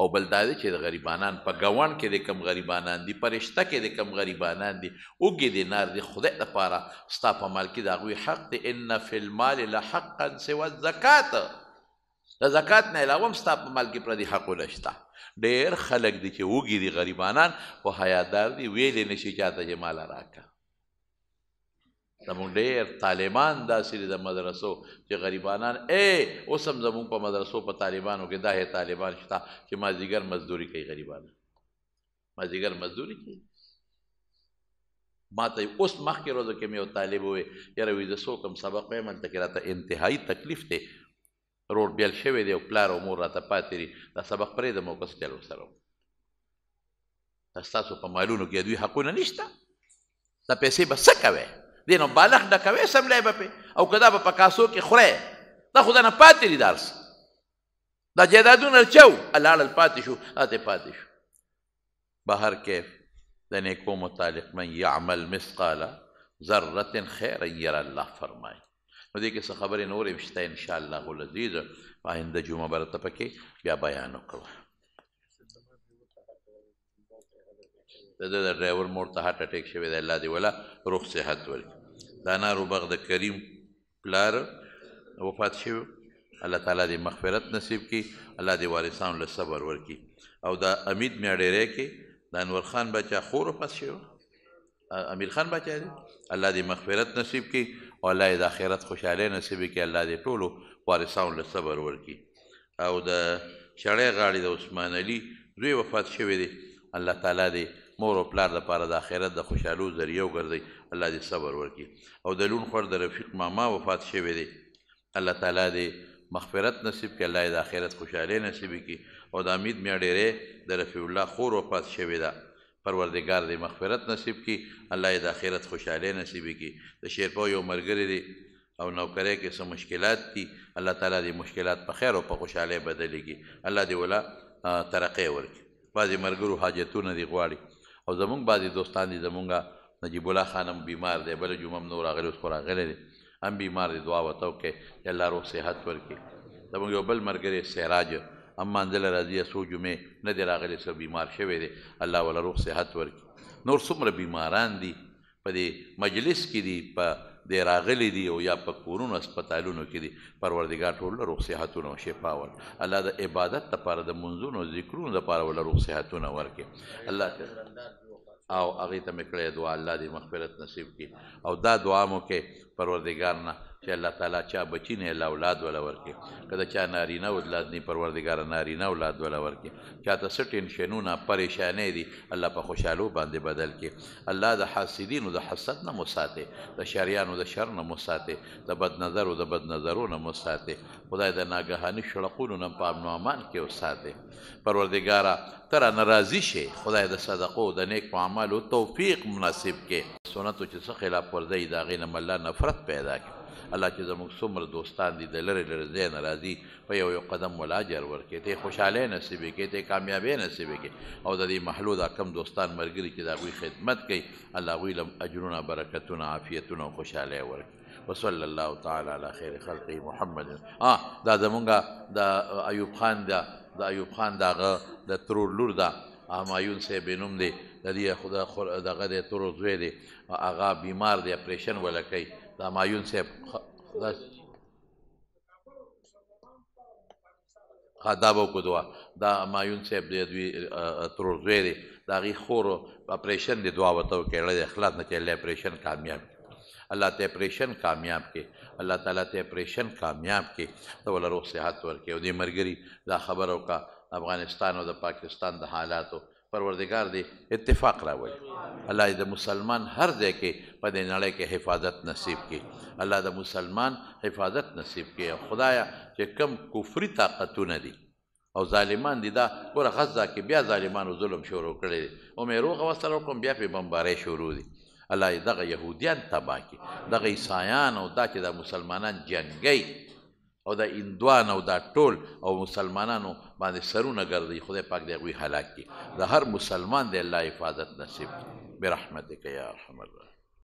او بل دا دی چې د غریبانان په ګاونډ کې د کم غریبانان دي په رشته کې د کم غریبانان دي اوږې دینار دي خدای دپاره ستا په مال کې د هغوی حق دی ان فی المال لحقا سوى الزکات د زکات نه علاوه هم ستا په مال کې پردي حقونه شته ډېر خلک دي چې اوږې دي غریبانان خو حیادار دي ویلی نشي چاته چې ماله راکړه زمونږ ډېر طالبان داسې دي د مدرسو چې غریبانان اوس هم زمونږ په مدرسو په طالبانو کې دا طالبان شته چې مازدیګر مزدوري کوي غریبانان مازدیګر مزدوري کوي ما ته اوس مخکې ورځو کې مې یو طالب وویل یاره وایي زه څوک هم سبق وایم هلته کې راته انتهایي تکلیف دی روډ بیل شوی دی او پلار او مور راته پاتې دي دا سبق پرېږدم او کس چل ورسره دا ستاسو په مالونو کې دوی حقونه نشته دا پیسې به څه کوئ دې نو بالغ ډکوئ سملی به پې او که دا به په کاسو کې خورئ دا خو دا نه پاتې دي دا څه دا جایدادونه چو لاړل پاتې شو دا ته پاتې شو بهر کیف د نیکو متعلق من یعمل مثقال ذرة خیرا یره الله فرمایي نو دې کې څه خبرې نورې هم شته انشاءالله العزیز آینده جمعه به راته پکې بیا بیان وکړو د ده د ډرایور مور ته هارټ اټیک شوی دی الله دې وله روغ صحت ورکړي د انارو باغ د کریم پلار وفات شوی الله تعالی دې مغفرت نصیب کړي الله دې وارثانو له صبر ورکړي او د امید میاډیری کې د انور خان بچا خور وفات شوی امیر خان بچا دی الله دې مغفرت نصیب کړي او الله یې د آخرت خوشحالۍ نصیب کړي الله دې ټولو وارثانو له صبر ورکړي او د شړۍ غاړې د عثمان علي زوی وفات شوی دی الله تعالی دې مور او پلار دپاره د آخرت د خوشحالو ذریعه وګرځوي الله دې صبر ورکړي او د لون خور د رفیق ماما وفات شوی دی الله تعالی دې مغفرت نصیب کړي الله یې د آخرت خوشحالۍ نصیب کړي او د امید میاډیری د رفیع الله خور وفات شوې ده پروردګار دې مغفرت نصیب کړي الله یې د آخرت خوشحالۍ نصیب کړي د شیرپو یو ملګری دی او نوکری کې څه مشکلات دي الله تعالی دې مشکلات په خیر او په خوشحالۍ بدلې کړي الله دې وله ترقی ورکړي بعضې ملګرو حاجتونه دې غواړي او زمونږ بعضې دوستان دي زمونږ نجیب الله خان هم بیمار دی بله جمعه هم نو راغلی اوس خو راغلی دی هم بیمار دی دعا ورته وکړئ چې الله روغ صحت ورکړي زمونږ یو بل ملګری سراج هم مانځله راځي څو جمعې نه دی راغلی څه بیمار شوی دی الله وله روغ صحت ورکړي نور څومره بیماران دي په دې مجلس کې دي په دی راغلی دي او یا په کورونو هسپتالونو کې دي پروردګار ټول له روغ صحتونه او شفا ورکړي الله د عبادت دپاره د منځونو ذکرونو دپاره ورله روغ صحتونه ورکړي الله او هغې ته مې کړی دعا الله دې مغفرت نصیب کړي او دا دعا مو کې پروردګار نه چې الله تعالی چا بچي نه الله اولاد وله ورکړي که د چا نارینه اولاد نه پروردګاره نارینه اولاد وله ورکړي چاته څه ټینشنونه پریشانۍ دي الله په خوشحالو باندې بدل کړي الله د حاسدینو د حسد نه مو ساتې د شریانو د شر نه مو ساتې د بدنظرو د بدنظرو نه مو ساتې خدای د ناګهاني شړقونو نه په امن و امان کې وساتې پروردګاره ته رانه راضي شي خدای د صدقو د نیک اعمالو توفیق مناسب کې سنتو چې څه خلاف ورځي د هغې نه الله نفرت پیدا کړي الله چې زموږ څومره دوستان دي د لرې لرې ځای نه راځي په یو یو قدم ول اجر ورکړي ته خوشحالۍ نصیبې کړي ته کامیابۍ نصیبې کړي او د دې محلو دا کم دوستان ملګري چې د هغوی خدمت کوي الله هغوی له اجرونه برکتونه عافیتونه او خوشحالۍ ورکړي وصلی الله تعالی علی خیر خلقه محمد دا زمونږ د ایوب خان د ایوب خان د هغه د ترور لور ده همایون صاحب یې نوم دی د دې دغه دی ترور زوی دی هغه بیمار دی اپریشن وله کوي د همایون صاحب دا به وکړو دعا دا همایون صاحب دی دوی ترور زوی دی د هغې خور اپریشن دی دعا ورته وکړئ د اخلاص نه چې الله اپریشن کامیاب الله ته اپریشن کامیاب کړي الله تعالی ته اپریشن کامیاب کړي ته وله روغ صحت ورکړي او دې ملګري دا خبره وکړه افغانستان او د پاکستان د حالاتو پروردګار دې اتفاق راولي الله د مسلمان هر ځای کې په دې نړۍ کې حفاظت نصیب کړي الله د مسلمان حفاظت نصیب کړي خدایه چې کم کفري طاقتونه دي او ظالمان دي دا ګوره غزه کې بیا ظالمانو ظلم شروع کړی دی او مې روغه ورسره وکړم بیا پرې بمبارۍ شروع دي الله دغه یهودیان تباه کړي دغه عیسایان او دا چې د مسلمانان جنګی او دا هندوان او دا ټول او مسلمانانو باندې سرونه ګرځي خدای پاک دې هغوی هلاک کړي د هر مسلمان دې الله حفاظت نصیب کړي برحمتک یا ارحم الراحمین